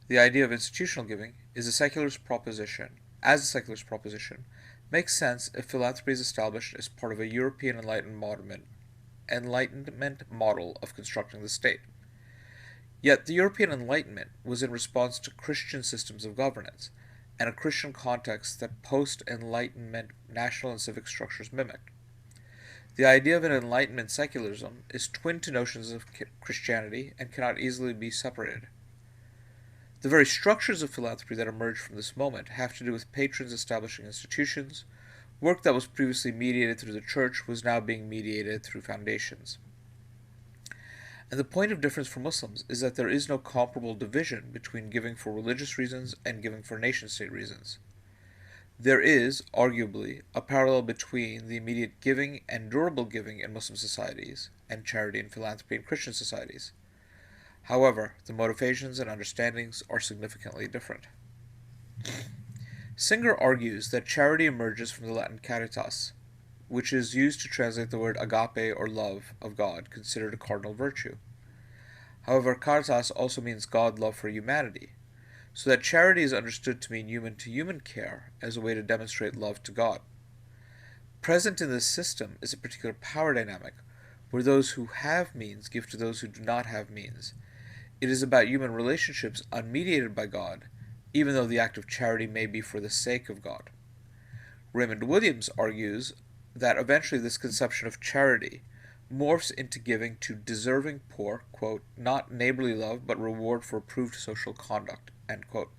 the idea of institutional giving, is a secularist proposition. As a secularist proposition, makes sense if philanthropy is established as part of a European Enlightenment model of constructing the state. Yet the European Enlightenment was in response to Christian systems of governance and a Christian context that post-Enlightenment national and civic structures mimicked. The idea of an Enlightenment secularism is twin to notions of Christianity and cannot easily be separated. The very structures of philanthropy that emerge from this moment have to do with patrons establishing institutions. Work that was previously mediated through the church was now being mediated through foundations. And the point of difference for Muslims is that there is no comparable division between giving for religious reasons and giving for nation-state reasons. There is, arguably, a parallel between the immediate giving and durable giving in Muslim societies and charity and philanthropy in Christian societies. However, the motivations and understandings are significantly different. Singer argues that charity emerges from the Latin caritas, which is used to translate the word agape or love of God, considered a cardinal virtue. However, caritas also means God love for humanity, so that charity is understood to mean human-to-human care as a way to demonstrate love to God. Present in this system is a particular power dynamic, where those who have means give to those who do not have means. It is about human relationships unmediated by God, even though the act of charity may be for the sake of God. Raymond Williams argues that eventually this conception of charity morphs into giving to deserving poor, quote, not neighborly love, but reward for approved social conduct, end quote.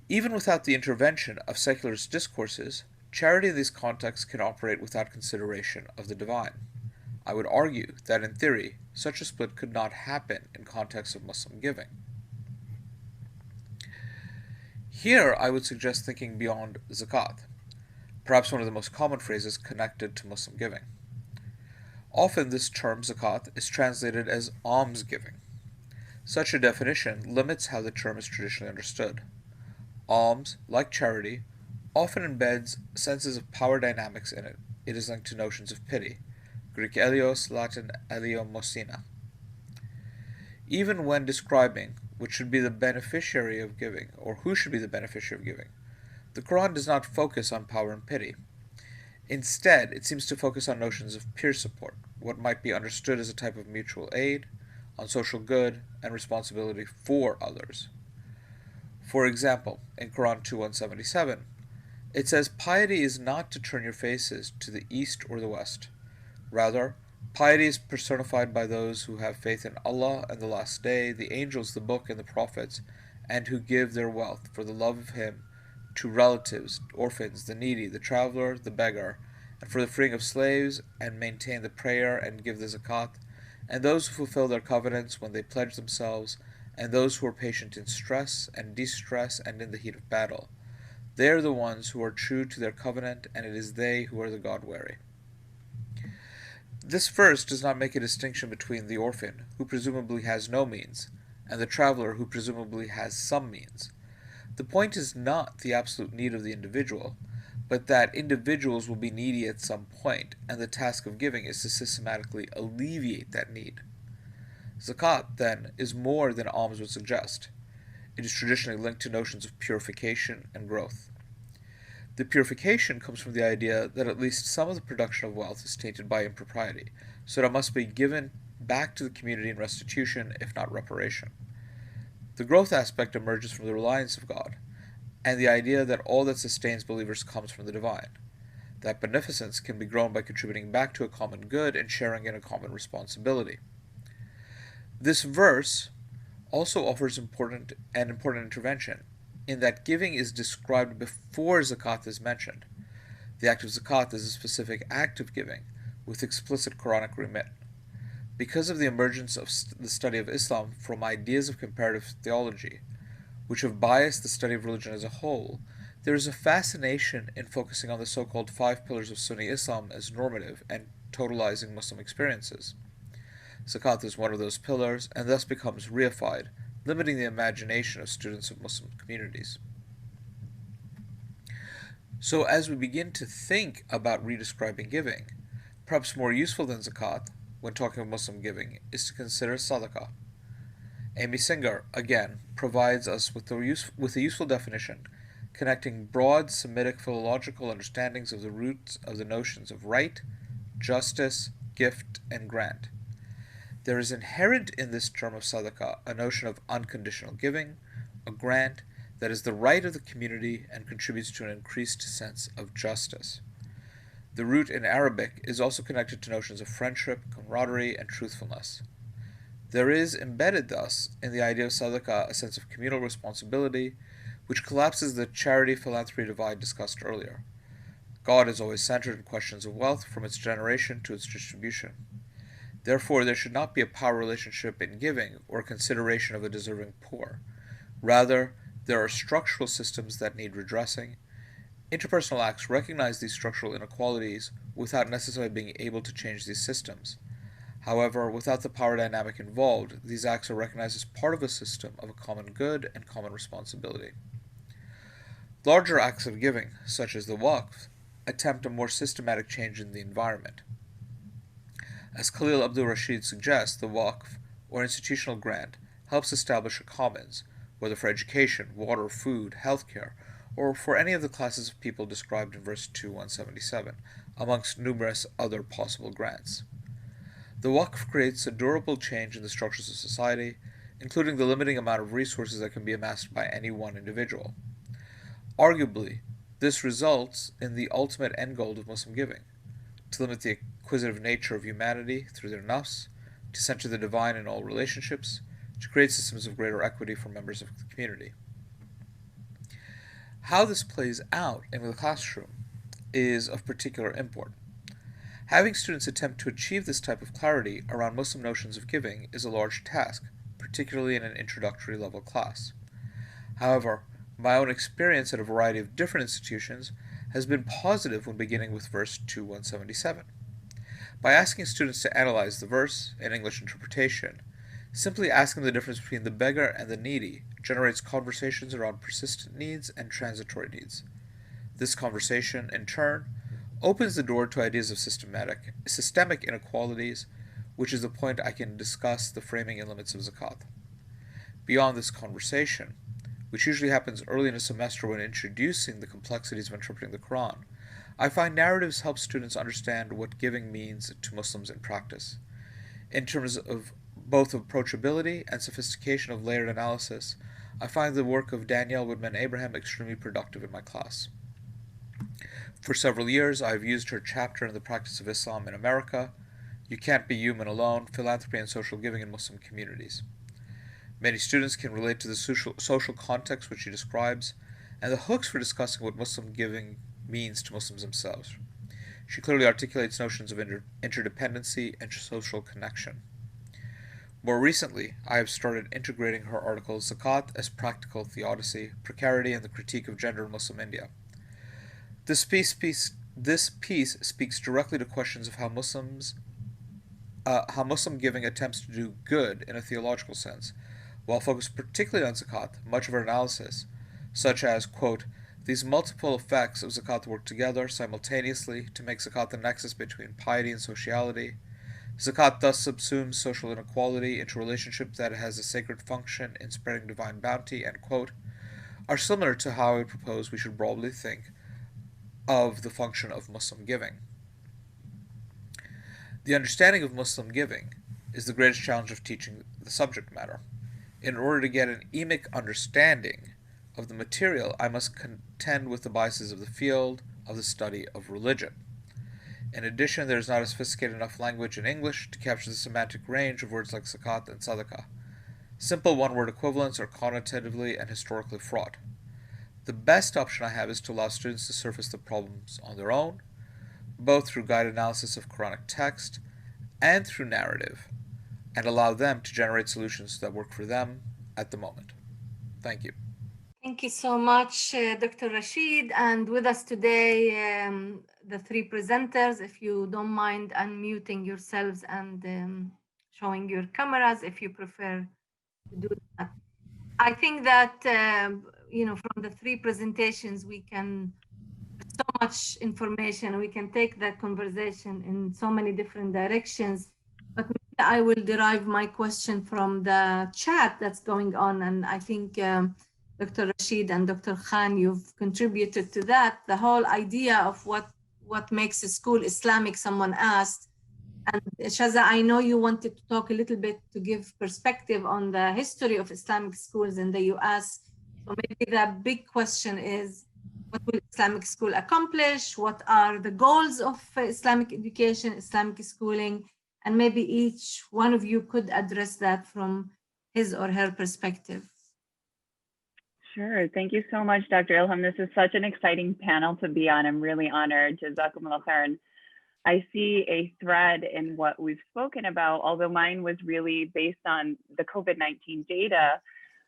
Even without the intervention of secularist discourses, charity in these contexts can operate without consideration of the divine. I would argue that in theory, such a split could not happen in contexts of Muslim giving. Here, I would suggest thinking beyond zakat, perhaps one of the most common phrases connected to Muslim giving. Often this term zakat is translated as almsgiving. Such a definition limits how the term is traditionally understood. Alms, like charity, often embeds senses of power dynamics in it. It is linked to notions of pity, Greek elios, Latin eleemosina. Even when describing which should be the beneficiary of giving, or who should be the beneficiary of giving, the Quran does not focus on power and pity. Instead, it seems to focus on notions of peer support, what might be understood as a type of mutual aid, on social good, and responsibility for others. For example, in Quran 2:177, it says, "Piety is not to turn your faces to the east or the west. Rather, piety is personified by those who have faith in Allah and the Last Day, the angels, the Book, and the Prophets, and who give their wealth for the love of Him to relatives, orphans, the needy, the traveler, the beggar, and for the freeing of slaves, and maintain the prayer and give the zakat, and those who fulfill their covenants when they pledge themselves, and those who are patient in stress and distress and in the heat of battle. They are the ones who are true to their covenant, and it is they who are the God-wary." This verse does not make a distinction between the orphan, who presumably has no means, and the traveler, who presumably has some means. The point is not the absolute need of the individual, but that individuals will be needy at some point, and the task of giving is to systematically alleviate that need. Zakat, then, is more than alms would suggest. It is traditionally linked to notions of purification and growth. The purification comes from the idea that at least some of the production of wealth is tainted by impropriety, so that it must be given back to the community in restitution, if not reparation. The growth aspect emerges from the reliance of God, and the idea that all that sustains believers comes from the divine. That beneficence can be grown by contributing back to a common good and sharing in a common responsibility. This verse also offers important intervention, in that giving is described before zakat is mentioned. The act of zakat is a specific act of giving, with explicit Quranic remit. Because of the emergence of the study of Islam from ideas of comparative theology, which have biased the study of religion as a whole, there is a fascination in focusing on the so-called 5 pillars of Sunni Islam as normative and totalizing Muslim experiences. Zakat is one of those pillars, and thus becomes reified, limiting the imagination of students of Muslim communities. So as we begin to think about redescribing giving, perhaps more useful than zakat, when talking of Muslim giving, is to consider sadaqah. Amy Singer, again, provides us with a useful definition, connecting broad Semitic philological understandings of the roots of the notions of right, justice, gift, and grant. There is inherent in this term of sadaqah a notion of unconditional giving, a grant that is the right of the community and contributes to an increased sense of justice. The root in Arabic is also connected to notions of friendship, camaraderie, and truthfulness. There is embedded thus in the idea of sadaqah a sense of communal responsibility, which collapses the charity-philanthropy divide discussed earlier. God is always centered in questions of wealth from its generation to its distribution. Therefore, there should not be a power relationship in giving or consideration of the deserving poor. Rather, there are structural systems that need redressing. Interpersonal acts recognize these structural inequalities without necessarily being able to change these systems. However, without the power dynamic involved, these acts are recognized as part of a system of a common good and common responsibility. Larger acts of giving, such as the Waqf, attempt a more systematic change in the environment. As Khalil Abdul Rashid suggests, the Waqf, or institutional grant, helps establish a commons, whether for education, water, food, healthcare, or for any of the classes of people described in verse 2:177, amongst numerous other possible grants. The Waqf creates a durable change in the structures of society, including the limiting amount of resources that can be amassed by any one individual. Arguably, this results in the ultimate end goal of Muslim giving, to limit the acquisitive nature of humanity through their nafs, to center the divine in all relationships, to create systems of greater equity for members of the community. How this plays out in the classroom is of particular import. Having students attempt to achieve this type of clarity around Muslim notions of giving is a large task, particularly in an introductory level class. However, my own experience at a variety of different institutions has been positive when beginning with verse 2:177. By asking students to analyze the verse in English interpretation, simply asking the difference between the beggar and the needy generates conversations around persistent needs and transitory needs. This conversation, in turn, opens the door to ideas of systemic inequalities, which is the point I can discuss the framing and limits of zakat. Beyond this conversation, which usually happens early in a semester when introducing the complexities of interpreting the Quran, I find narratives help students understand what giving means to Muslims in practice. In terms of both approachability and sophistication of layered analysis, I find the work of Danielle Woodman-Abraham extremely productive in my class. For several years, I have used her chapter in the Practice of Islam in America, You Can't Be Human Alone, Philanthropy and Social Giving in Muslim Communities. Many students can relate to the social context which she describes, and the hooks for discussing what Muslim giving means to Muslims themselves. She clearly articulates notions of interdependency and social connection. More recently, I have started integrating her article Zakat as Practical Theodicy, Precarity, and the Critique of Gender in Muslim India. This piece speaks directly to questions of how Muslim giving attempts to do good in a theological sense, while focused particularly on zakat. Much of her analysis, such as, quote, these multiple effects of zakat work together simultaneously to make zakat the nexus between piety and sociality. Zakat thus subsumes social inequality into a relationship that has a sacred function in spreading divine bounty, end quote, are similar to how I would propose we should broadly think of the function of Muslim giving. The understanding of Muslim giving is the greatest challenge of teaching the subject matter. In order to get an emic understanding of the material, I must contend with the biases of the field of the study of religion. In addition, there is not a sophisticated enough language in English to capture the semantic range of words like zakat and sadaqah. Simple one-word equivalents are connotatively and historically fraught. The best option I have is to allow students to surface the problems on their own, both through guided analysis of Quranic text and through narrative, and allow them to generate solutions that work for them at the moment. Thank you. Thank you so much, Dr. Rashid. And with us today, the three presenters, if you don't mind unmuting yourselves and showing your cameras, if you prefer to do that. I think that, from the three presentations, we can so much information. We can take that conversation in so many different directions. But maybe I will derive my question from the chat that's going on. And I think Dr. Rashid and Dr. Khan, you've contributed to that. The whole idea of what makes a school Islamic, someone asked. And Shaza, I know you wanted to talk a little bit to give perspective on the history of Islamic schools in the US. So maybe the big question is, what will Islamic school accomplish? What are the goals of Islamic education, Islamic schooling? And maybe each one of you could address that from his or her perspective. Sure. Thank you so much, Dr. Ilham. This is such an exciting panel to be on. I'm really honored. Jazakumullah khairan. I see a thread in what we've spoken about, although mine was really based on the COVID-19 data.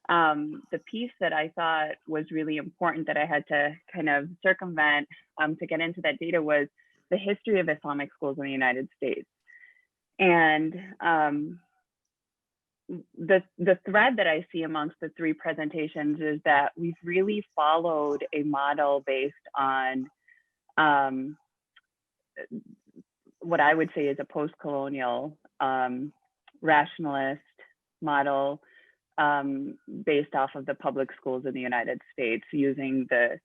The piece that I thought was really important that I had to kind of circumvent to get into that data was the history of Islamic schools in the United States. And the thread that I see amongst the three presentations is that we've really followed a model based on what I would say is a post-colonial rationalist model based off of the public schools in the United States, using the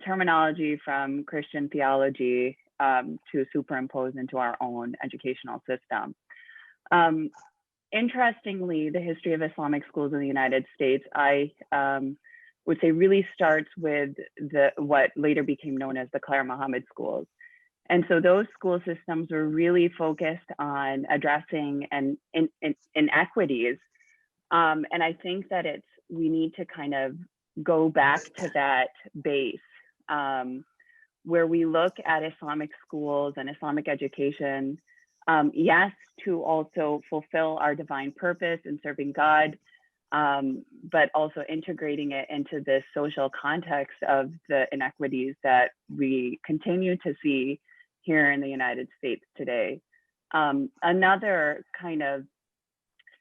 terminology from Christian theology to superimpose into our own educational system. Interestingly, the history of Islamic schools in the United States, I would say really starts with what later became known as the Claire Muhammad schools. And so those school systems were really focused on addressing inequities. And I think that we need to kind of go back to that base where we look at Islamic schools and Islamic education, yes, to also fulfill our divine purpose in serving God, but also integrating it into this social context of the inequities that we continue to see here in the United States today. Another kind of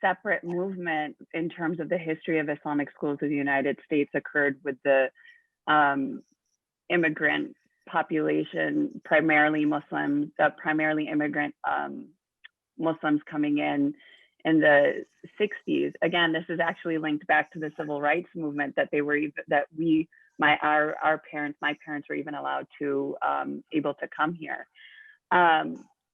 separate movement in terms of the history of Islamic schools in the United States occurred with the immigrant population, primarily Muslims, primarily immigrant Muslims coming in the 60s. Again, this is actually linked back to the civil rights movement that our parents, my parents were even allowed to able to come here.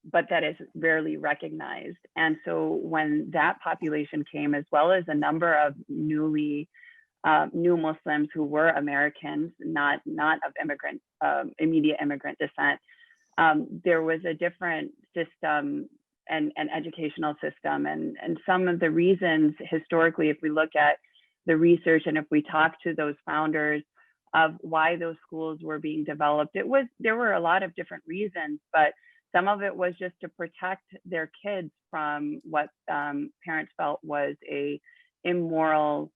But that is rarely recognized. And so when that population came, as well as a number of new Muslims who were Americans, not of immediate immigrant descent, there was a different system and educational system. And some of the reasons historically, if we look at the research and if we talk to those founders of why those schools were being developed, there were a lot of different reasons, but some of it was just to protect their kids from what parents felt was a immoral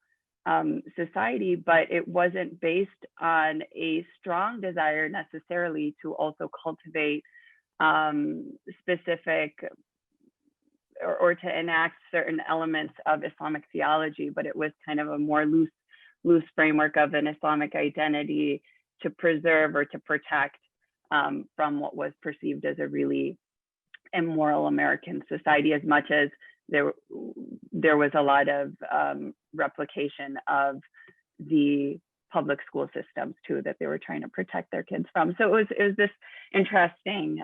society, but it wasn't based on a strong desire necessarily to also cultivate specific or to enact certain elements of Islamic theology, but it was kind of a more loose framework of an Islamic identity to preserve or to protect from what was perceived as a really immoral American society, as much as there was a lot of replication of the public school systems too, that they were trying to protect their kids from. So it was this interesting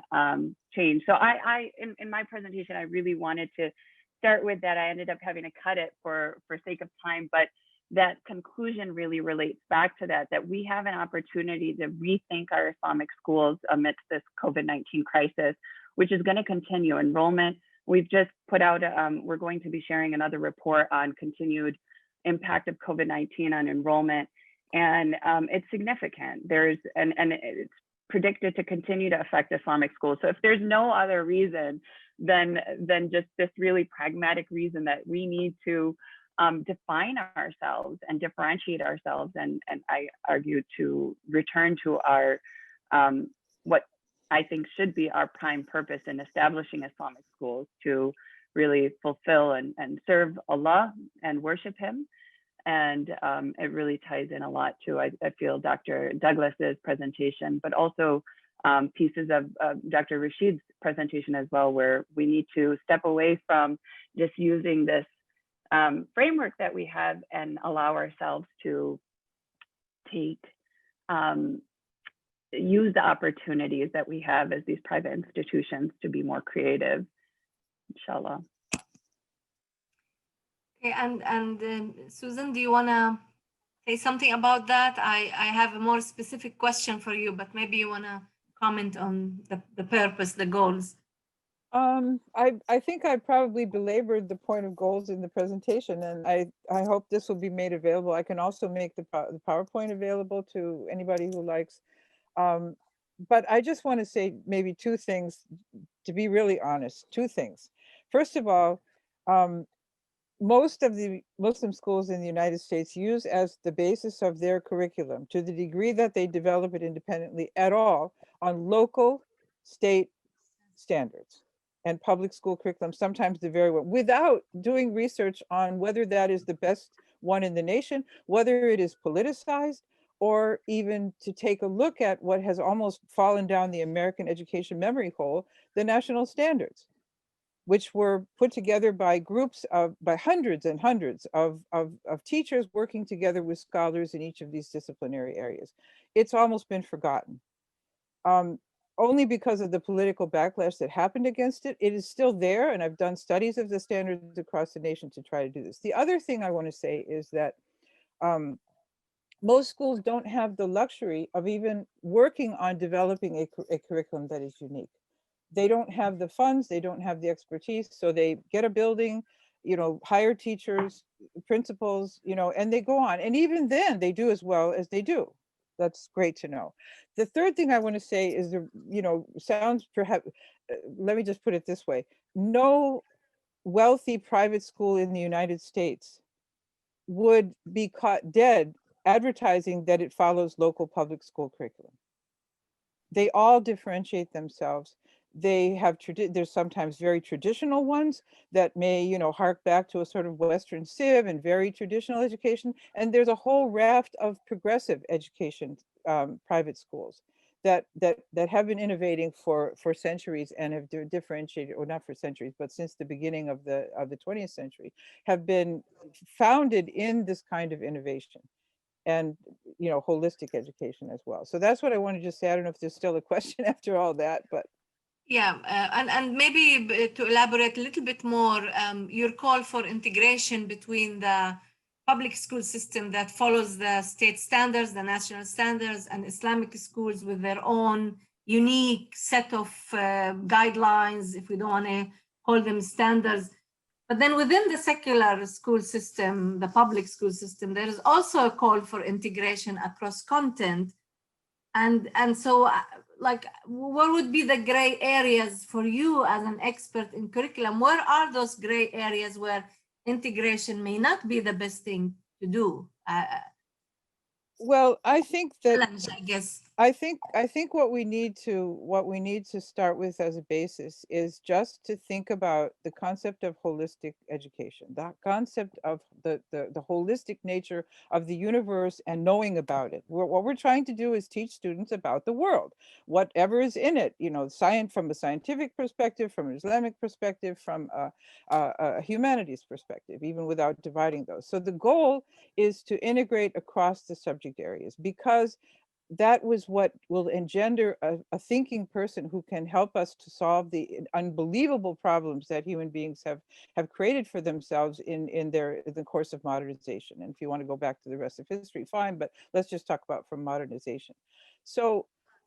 change. So in my presentation, I really wanted to start with that. I ended up having to cut it for sake of time, but that conclusion really relates back to that we have an opportunity to rethink our Islamic schools amidst this COVID-19 crisis, which is going to continue. Enrollment, we've just put out, we're going to be sharing another report on continued impact of COVID-19 on enrollment. And it's significant. And it's predicted to continue to affect Islamic schools. So if there's no other reason than just this really pragmatic reason that we need to define ourselves and differentiate ourselves, and I argue to return to our what I think should be our prime purpose in establishing Islamic schools, to really fulfill and serve Allah and worship Him. And it really ties in a lot to, I feel, Dr. Douglas's presentation, but also pieces of Dr. Rashid's presentation as well, where we need to step away from just using this framework that we have and allow ourselves to use the opportunities that we have as these private institutions to be more creative, inshallah. Okay, and Susan, do you want to say something about that? I have a more specific question for you, but maybe you want to comment on the purpose, the goals. I think I probably belabored the point of goals in the presentation, and I hope this will be made available. I can also make the PowerPoint available to anybody who likes. But I just want to say maybe two things, to be really honest, two things. First of all, most of the Muslim schools in the United States use as the basis of their curriculum, to the degree that they develop it independently at all, on local state standards. and public school curriculum, sometimes the very well, without doing research on whether that is the best one in the nation, whether it is politicized, or even to take a look at what has almost fallen down the American education memory hole, the national standards, which were put together by groups of, by hundreds and hundreds of teachers working together with scholars in each of these disciplinary areas. It's almost been forgotten. Only because of the political backlash that happened against it. It is still there, and I've done studies of the standards across the nation to try to do this. The other thing I want to say is that most schools don't have the luxury of even working on developing a curriculum that is unique. They don't have the funds, they don't have the expertise, so they get a building, hire teachers, principals, and they go on. And even then they do as well as they do. That's great to know. The third thing I want to say is, sounds perhaps, let me just put it this way. No wealthy private school in the United States would be caught dead advertising that it follows local public school curriculum. They all differentiate themselves. They have, there's sometimes very traditional ones that may, hark back to a sort of Western civ and very traditional education. And there's a whole raft of progressive education private schools that have been innovating for centuries and have differentiated, or not for centuries, but since the beginning of the 20th century, have been founded in this kind of innovation and holistic education as well. So that's what I want to just say. I don't know if there's still a question after all that, but yeah, and maybe to elaborate a little bit more, your call for integration between the public school system that follows the state standards, the national standards, and Islamic schools with their own unique set of guidelines, if we don't want to call them standards. But then within the secular school system, the public school system, there is also a call for integration across content. And so, like, what would be the gray areas for you as an expert in curriculum? Where are those gray areas where integration may not be the best thing to do? Well, I think that Challenge, I guess. I think what we need to start with as a basis is just to think about the concept of holistic education, the concept of the holistic nature of the universe and knowing about it. What we're trying to do is teach students about the world, whatever is in it, science, from a scientific perspective, from an Islamic perspective, from a humanities perspective, even without dividing those. So the goal is to integrate across the subject areas, because that was what will engender a thinking person who can help us to solve the unbelievable problems that human beings have created for themselves in the course of modernization. And if you want to go back to the rest of history, fine, but let's just talk about from modernization. So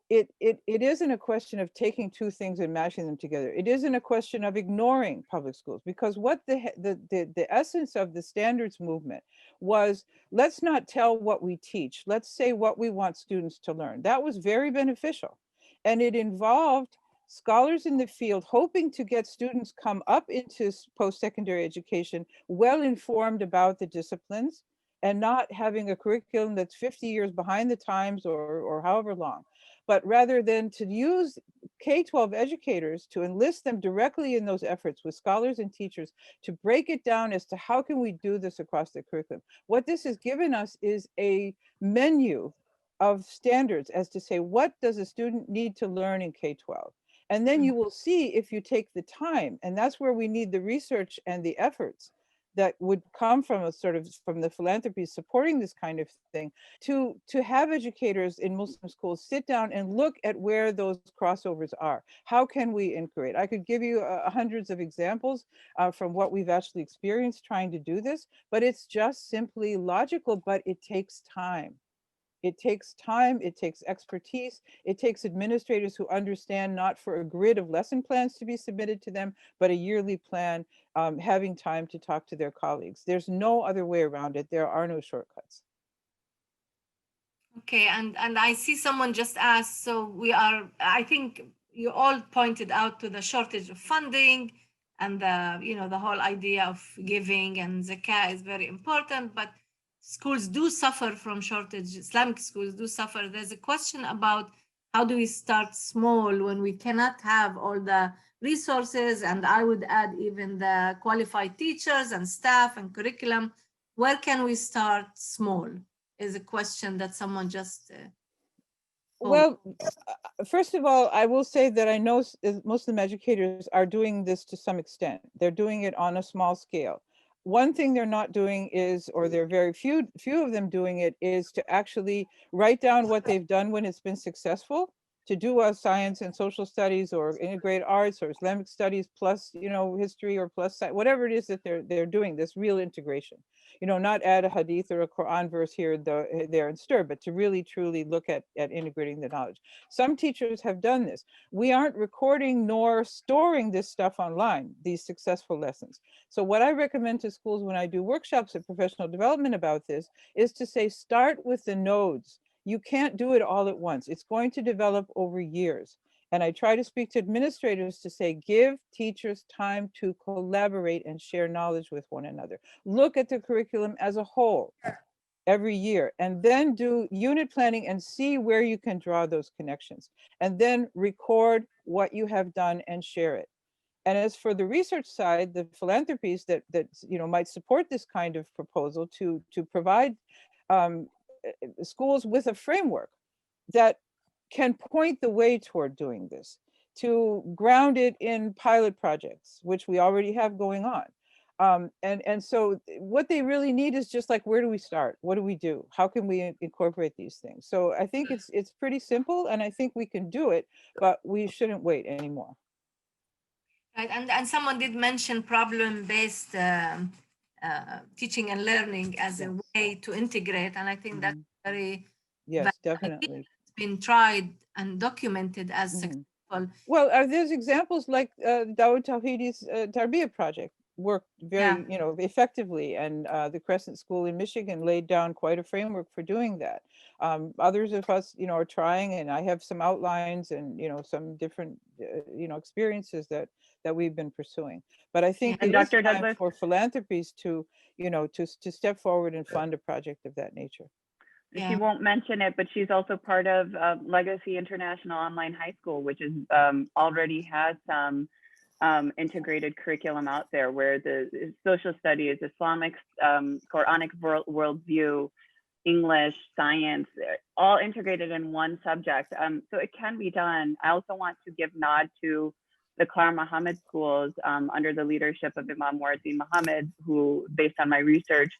it isn't a question of taking two things and mashing them together. It isn't a question of ignoring public schools, because what the essence of the standards movement was, let's not tell what we teach, let's say what we want students to learn. That was very beneficial. And it involved scholars in the field hoping to get students come up into post-secondary education well informed about the disciplines, and not having a curriculum that's 50 years behind the times or however long. But rather than to use K-12 educators to enlist them directly in those efforts with scholars and teachers to break it down as to how can we do this across the curriculum. What this has given us is a menu of standards as to say, what does a student need to learn in K-12? And then you will see if you take the time, and that's where we need the research and the efforts that would come from a sort of from the philanthropy supporting this kind of thing, to have educators in Muslim schools sit down and look at where those crossovers are. How can we integrate? I could give you hundreds of examples from what we've actually experienced trying to do this, but it's just simply logical, but it takes time. It takes time, it takes expertise, it takes administrators who understand not for a grid of lesson plans to be submitted to them, but a yearly plan, having time to talk to their colleagues. There's no other way around it. There are no shortcuts. Okay, and I see someone just asked, so I think you all pointed out to the shortage of funding, and the whole idea of giving and zakah is very important, but schools do suffer from shortage. Islamic schools do suffer. There's a question about how do we start small when we cannot have all the resources, and I would add even the qualified teachers and staff and curriculum. Where can we start small is a question that someone just Well, first of all, I will say that I know Muslim educators are doing this to some extent. They're doing it on a small scale. One thing they're not doing is, or there are very few of them doing it, is to actually write down what they've done when it's been successful, to do a science and social studies or integrate arts or Islamic studies plus, history or plus whatever it is that they're doing, this real integration. Not add a hadith or a Quran verse here, there and stir, but to really truly look at integrating the knowledge. Some teachers have done this. We aren't recording nor storing this stuff online, these successful lessons. So what I recommend to schools when I do workshops at professional development about this is to say, start with the nodes. You can't do it all at once. It's going to develop over years. And I try to speak to administrators to say, give teachers time to collaborate and share knowledge with one another. Look at the curriculum as a whole every year, and then do unit planning and see where you can draw those connections. And then record what you have done and share it. And as for the research side, the philanthropies that might support this kind of proposal to provide schools with a framework that can point the way toward doing this, to ground it in pilot projects, which we already have going on. And so what they really need is just like, where do we start? What do we do? How can we incorporate these things? So I think it's pretty simple, and I think we can do it, but we shouldn't wait anymore. Right, and someone did mention problem-based teaching and learning as a way to integrate, and I think that's very definitely. It's been tried and documented as successful. Well, there's examples like Dawood Tawhidi's Tarbiyah project worked very, effectively, and the Crescent School in Michigan laid down quite a framework for doing that. Others of us, are trying, and I have some outlines and some different, experiences that we've been pursuing. But I think it is time for philanthropies to, to step forward and fund a project of that nature. She won't mention it, but she's also part of Legacy International Online High School, which is already has some integrated curriculum out there where the social studies, Islamic, Quranic worldview, English, science, all integrated in one subject. So it can be done. I also want to give nod to the Clar Muhammad schools under the leadership of Imam Muazzin Muhammad, who, based on my research,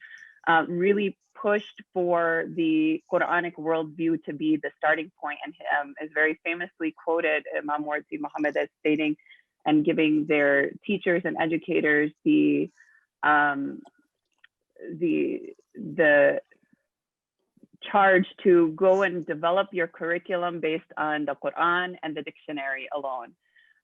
really pushed for the Quranic worldview to be the starting point, and is very famously quoted, Imam Muazzin Muhammad, as stating and giving their teachers and educators the charge to go and develop your curriculum based on the Quran and the dictionary alone.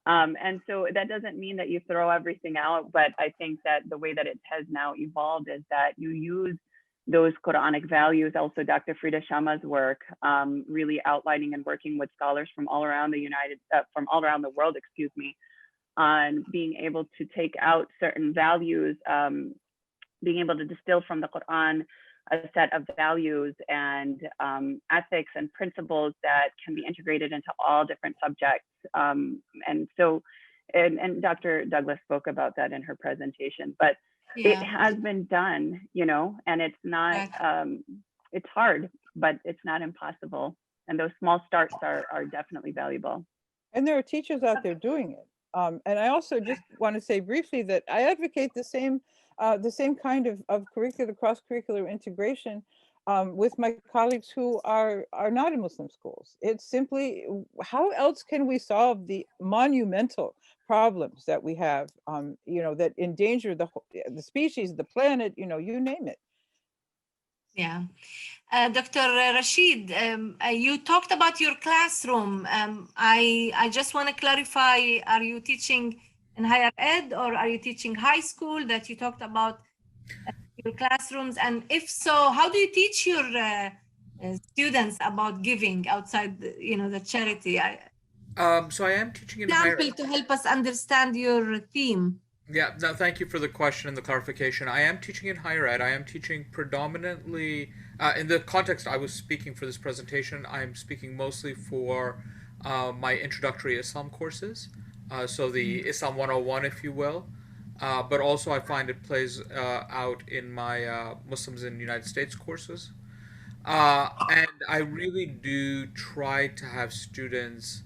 And so that doesn't mean that you throw everything out, but I think that the way that it has now evolved is that you use those Quranic values. Also, Dr. Frida Shama's work, really outlining and working with scholars from all around the world, on being able to take out certain values, being able to distill from the Quran a set of values and ethics and principles that can be integrated into all different subjects. And so, and Dr. Douglas spoke about that in her presentation, but it has been done, and it's not, it's hard, but it's not impossible. And those small starts are definitely valuable. And there are teachers out there doing it. And I also just want to say briefly that I advocate the same kind of cross-curricular integration with my colleagues who are not in Muslim schools. It's simply, how else can we solve the monumental problems that we have, that endanger the species, the planet, you name it. Yeah. Dr. Rashid, you talked about your classroom. I just want to clarify, are you teaching in higher ed or are you teaching high school that you talked about your classrooms? And if so, how do you teach your students about giving outside, the charity? So I am teaching in higher ed. To help us understand your theme. Yeah, no, thank you for the question and the clarification. I am teaching in higher ed. I am teaching predominantly, in the context I was speaking for this presentation, I am speaking mostly for my introductory Islam courses. so the Islam 101, if you will. But also, I find it plays out in my Muslims in the United States courses. And I really do try to have students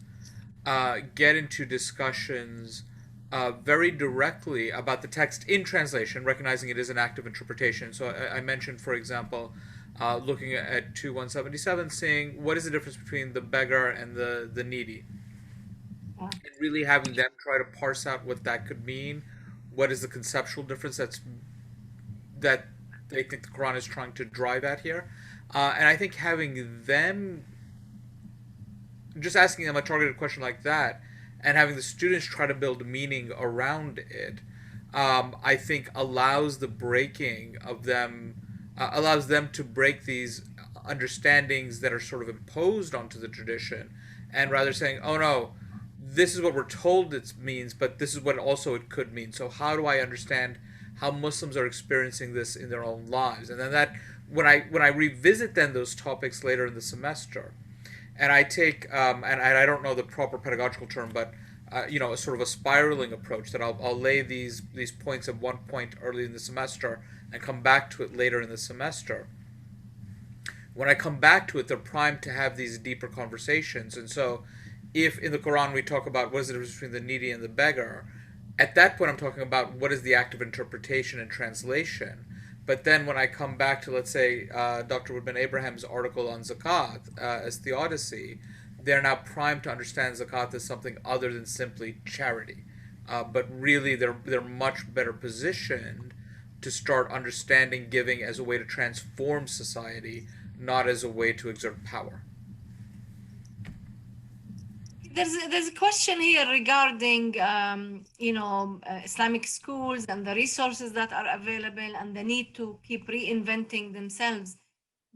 get into discussions very directly about the text in translation, recognizing it is an act of interpretation. So I mentioned, for example, looking at 2177, saying what is the difference between the beggar and the needy, Yeah. and really having them try to parse out what that could mean. What is the conceptual difference that they think the Quran is trying to drive at here? And I think having them, just asking them a targeted question like that, and having the students try to build meaning around it, I think allows the breaking of them, allows them to break these understandings that are sort of imposed onto the tradition, and rather saying, oh no, this is what we're told it means, but this is what also it could mean. So how do I understand how Muslims are experiencing this in their own lives? And then that, when I revisit then those topics later in the semester, and I take and I don't know the proper pedagogical term, but a sort of a spiraling approach that I'll lay these points at one point early in the semester and come back to it later in the semester. When I come back to it, they're primed to have these deeper conversations. And so, if in the Quran we talk about what is the difference between the needy and the beggar, at that point I'm talking about what is the act of interpretation and translation. But then when I come back to, let's say, Dr. Woodman Abraham's article on zakat as theodicy, they're now primed to understand zakat as something other than simply charity. But really, they're much better positioned to start understanding giving as a way to transform society, not as a way to exert power. There's a question here regarding Islamic schools and the resources that are available and the need to keep reinventing themselves.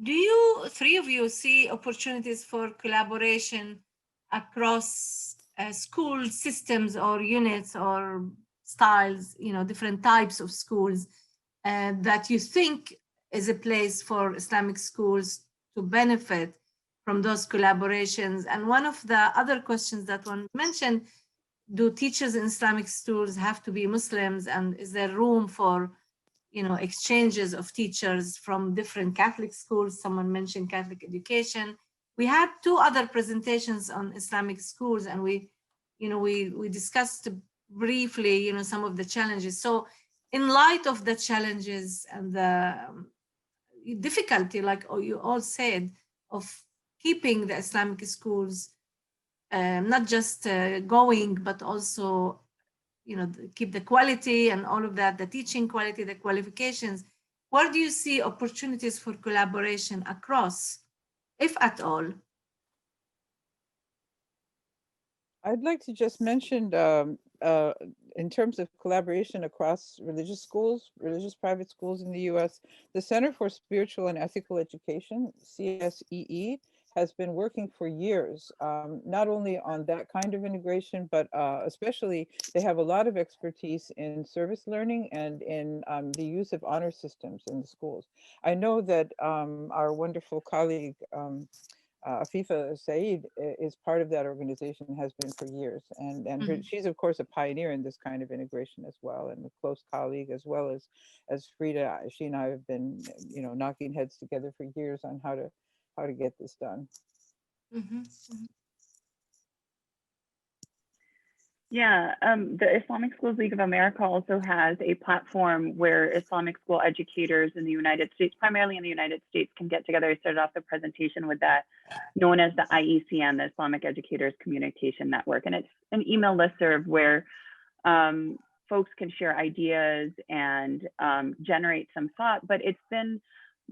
Do you, three of you, see opportunities for collaboration across school systems or units or styles, different types of schools that you think is a place for Islamic schools to benefit from those collaborations? And one of the other questions that one mentioned, do teachers in Islamic schools have to be Muslims, and is there room for exchanges of teachers from different Catholic schools? Someone mentioned Catholic education. We had two other presentations on Islamic schools, and we discussed briefly some of the challenges. So in light of the challenges and the difficulty, like you all said, of keeping the Islamic schools not just going, but also keep the quality and all of that, the teaching quality, the qualifications. Where do you see opportunities for collaboration across, if at all? I'd like to just mention, in terms of collaboration across religious private schools in the U.S., the Center for Spiritual and Ethical Education, CSEE, has been working for years, not only on that kind of integration, but especially they have a lot of expertise in service learning and in the use of honor systems in the schools. I know that our wonderful colleague, Afifa Saeed, is part of that organization, has been for years. And she's, of course, a pioneer in this kind of integration as well, and a close colleague, as well as Frida. She and I have been, knocking heads together for years on how to get this done. Mm-hmm. Mm-hmm. Yeah, the Islamic Schools League of America also has a platform where Islamic school educators in the United States, primarily in the United States, can get together. I started off the presentation with that, known as the IECN, the Islamic Educators Communication Network. And it's an email listserv where folks can share ideas and generate some thought, but it's been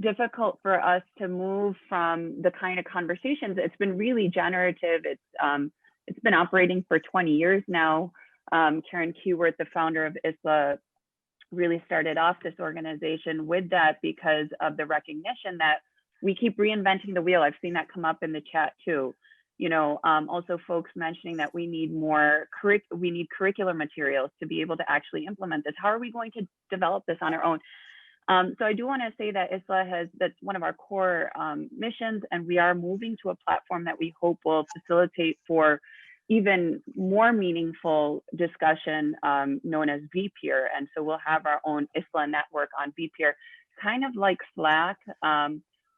difficult for us to move from the kind of conversations. It's been really generative. It's been operating for 20 years now. Karen Keyworth, the founder of ISLA, really started off this organization with that because of the recognition that we keep reinventing the wheel. I've seen that come up in the chat too. Also folks mentioning that we need curricular materials to be able to actually implement this. How are we going to develop this on our own? So I do want to say that ISLA that's one of our core missions, and we are moving to a platform that we hope will facilitate for even more meaningful discussion known as vPeer. And so we'll have our own ISLA network on vPeer, kind of like Slack,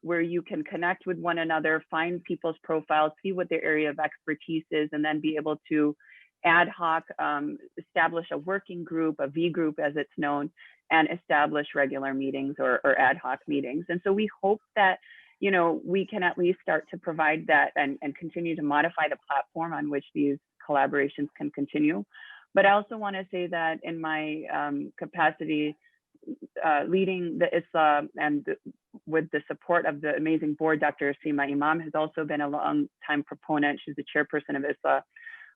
where you can connect with one another, find people's profiles, see what their area of expertise is, and then be able to ad hoc establish a working group, a V group as it's known, and establish regular meetings or ad hoc meetings. And so we hope that, you know, we can at least start to provide that and continue to modify the platform on which these collaborations can continue. But I also want to say that in my capacity leading the ISLA and with the support of the amazing board, Dr. Seema Imam has also been a long time proponent. She's the chairperson of ISLA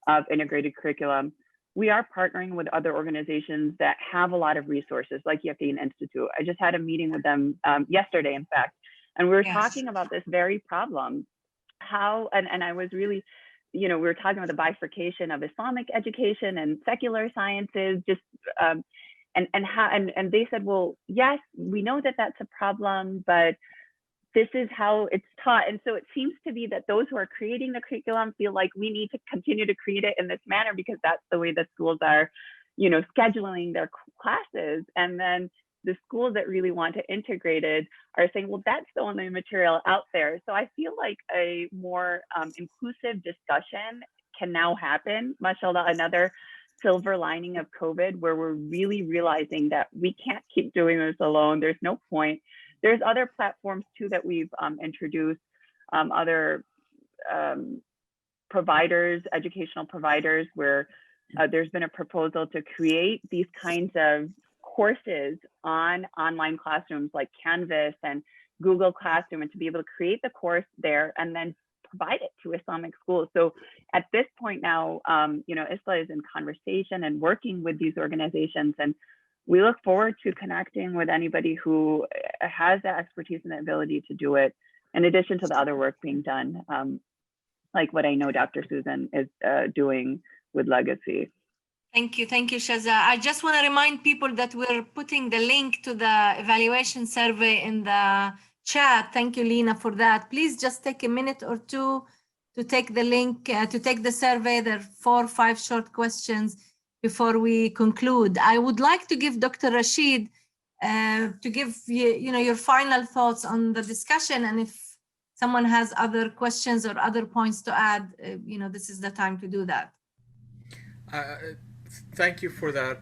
of integrated curriculum. We are partnering with other organizations that have a lot of resources, like Yaqeen Institute. I just had a meeting with them yesterday, in fact, and we were talking about this very problem. How, and I was really, you know, we were talking about the bifurcation of Islamic education and secular sciences, just, and they said, well, yes, we know that that's a problem, but this is how it's taught. And so it seems to be that those who are creating the curriculum feel like we need to continue to create it in this manner because that's the way the schools are, you know, scheduling their classes. And then the schools that really want to integrate it are saying, well, that's the only material out there. So I feel like a more inclusive discussion can now happen. Mashallah, another silver lining of COVID, where we're really realizing that we can't keep doing this alone. There's no point. There's other platforms too that we've introduced, other providers, educational providers, where there's been a proposal to create these kinds of courses on online classrooms like Canvas and Google Classroom, and to be able to create the course there and then provide it to Islamic schools. So at this point now, you know, ISLA is in conversation and working with these organizations, and we look forward to connecting with anybody who has the expertise and the ability to do it, in addition to the other work being done, like what I know Dr. Susan is doing with Legacy. Thank you, Shaza. I just want to remind people that we're putting the link to the evaluation survey in the chat. Thank you, Lena, for that. Please just take a minute or two to take the link, to take the survey. There are 4 or 5 short questions before we conclude. I would like to give Dr. Rashid to give you know, your final thoughts on the discussion, and if someone has other questions or other points to add, you know, this is the time to do that. Thank you for that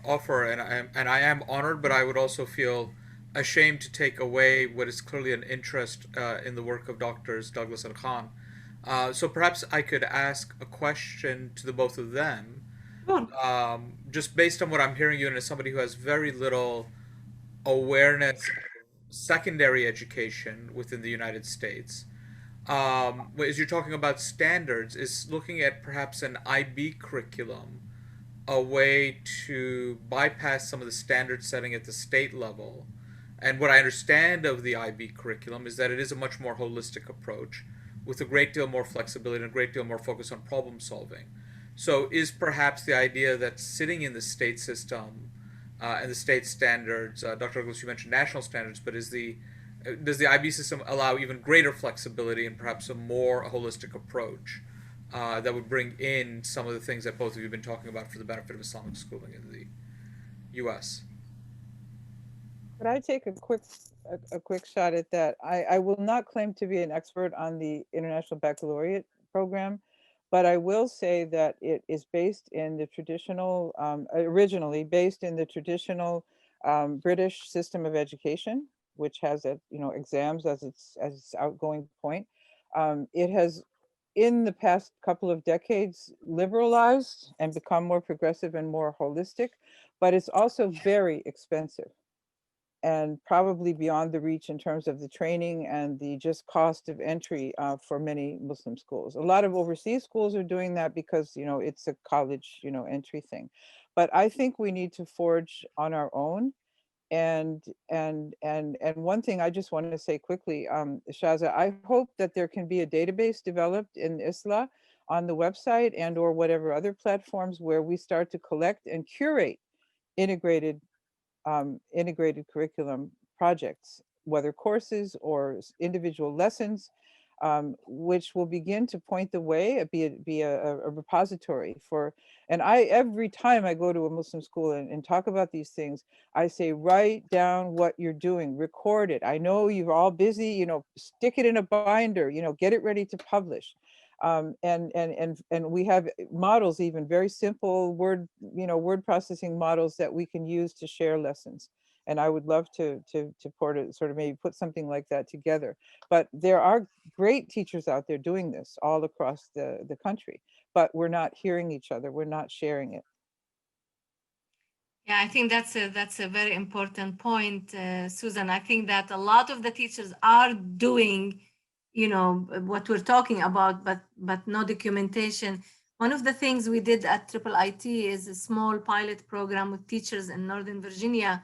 offer, and I am honored, but I would also feel ashamed to take away what is clearly an interest in the work of Doctors Douglas and Khan. So perhaps I could ask a question to the both of them. Just based on what I'm hearing you, and as somebody who has very little awareness of secondary education within the United States, as you're talking about standards, is looking at perhaps an IB curriculum a way to bypass some of the standard setting at the state level? And what I understand of the IB curriculum is that it is a much more holistic approach with a great deal more flexibility and a great deal more focus on problem solving. So is perhaps the idea that sitting in the state system and the state standards, Dr. Douglas, you mentioned national standards, but does the IB system allow even greater flexibility and perhaps a more holistic approach that would bring in some of the things that both of you have been talking about for the benefit of Islamic schooling in the U.S.? Could I take a quick shot at that? I will not claim to be an expert on the International Baccalaureate program, but I will say that it is based in the traditional, originally based in the traditional British system of education, which has exams as its outgoing point. It has, in the past couple of decades, liberalized and become more progressive and more holistic, but it's also very expensive and probably beyond the reach in terms of the training and the just cost of entry for many Muslim schools. A lot of overseas schools are doing that because, it's a college, entry thing. But I think we need to forge on our own. And one thing I just wanted to say quickly, Shaza, I hope that there can be a database developed in ISLA on the website and or whatever other platforms where we start to collect and curate integrated curriculum projects, whether courses or individual lessons, which will begin to point the way, be a repository for, and every time I go to a Muslim school and talk about these things, I say, write down what you're doing, record it. I know you're all busy, you know, stick it in a binder, you know, get it ready to publish. And we have models, even very simple word processing models that we can use to share lessons. And I would love to sort of maybe put something like that together. But there are great teachers out there doing this all across the country, but we're not hearing each other. We're not sharing it. Yeah, I think that's a very important point, Susan. I think that a lot of the teachers are doing, you know, what we're talking about, but no documentation. One of the things we did at IIIT is a small pilot program with teachers in Northern Virginia,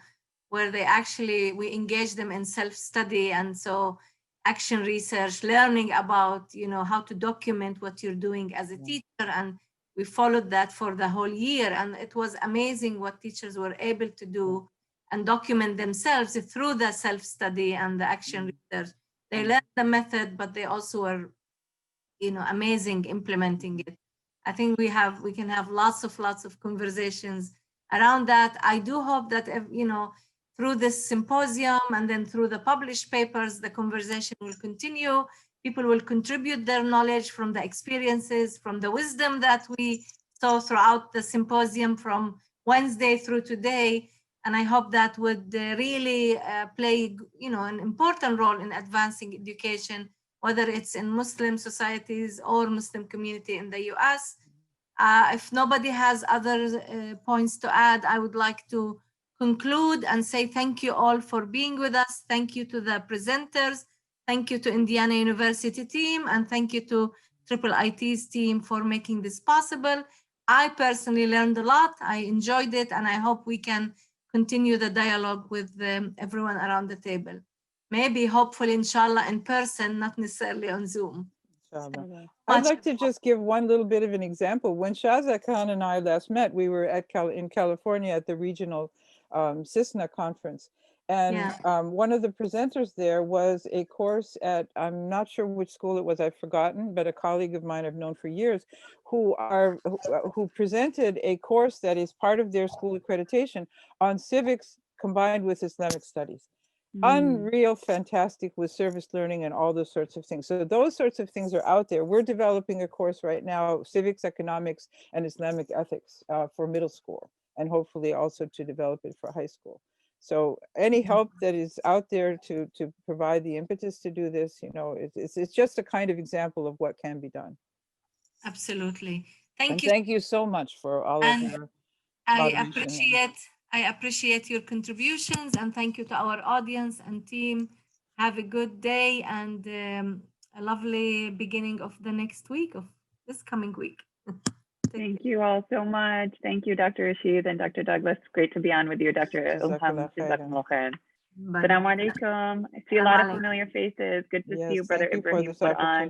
where we engage them in self-study, and so action research, learning about, you know, how to document what you're doing as a teacher. And we followed that for the whole year, and it was amazing what teachers were able to do and document themselves through the self-study and the action research. They learned the method, but they also were, you know, amazing implementing it. I think we can have lots of conversations around that. I do hope that, you know, through this symposium and then through the published papers, the conversation will continue. People will contribute their knowledge from the experiences, from the wisdom that we saw throughout the symposium from Wednesday through today. And I hope that would really play, you know, an important role in advancing education, whether it's in Muslim societies or Muslim community in the US. If nobody has other points to add, I would like to conclude and say thank you all for being with us. Thank you to the presenters. Thank you to Indiana University team, and thank you to IIIT's team for making this possible. I personally learned a lot. I enjoyed it, and I hope we can continue the dialogue with everyone around the table. Maybe, hopefully, inshallah, in person, not necessarily on Zoom. Inshallah. I'd like to just give one little bit of an example. When Shahzad Khan and I last met, we were in California at the regional CISNA conference. And one of the presenters there was a course at, I'm not sure which school it was, I've forgotten, but a colleague of mine I've known for years, who presented a course that is part of their school accreditation on civics combined with Islamic studies. Unreal, fantastic, with service learning and all those sorts of things. So those sorts of things are out there. We're developing a course right now, civics, economics, and Islamic ethics for middle school, and hopefully also to develop it for high school. So any help that is out there to provide the impetus to do this, you know, it's just a kind of example of what can be done. Absolutely. Thank you so much for all of your moderation. I appreciate your contributions, and thank you to our audience and team. Have a good day and a lovely beginning of the next week, of this coming week. Thank you all so much. Thank you, Dr. Rashid and Dr. Douglas. Great to be on with you, Dr. Ilham. Assalamu alaikum. I see a lot of familiar faces. Good to see you, Brother Ibrahim. Salam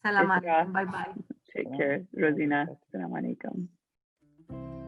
alaikum. Bye-bye. Take care, Rosina. Assalamu alaikum.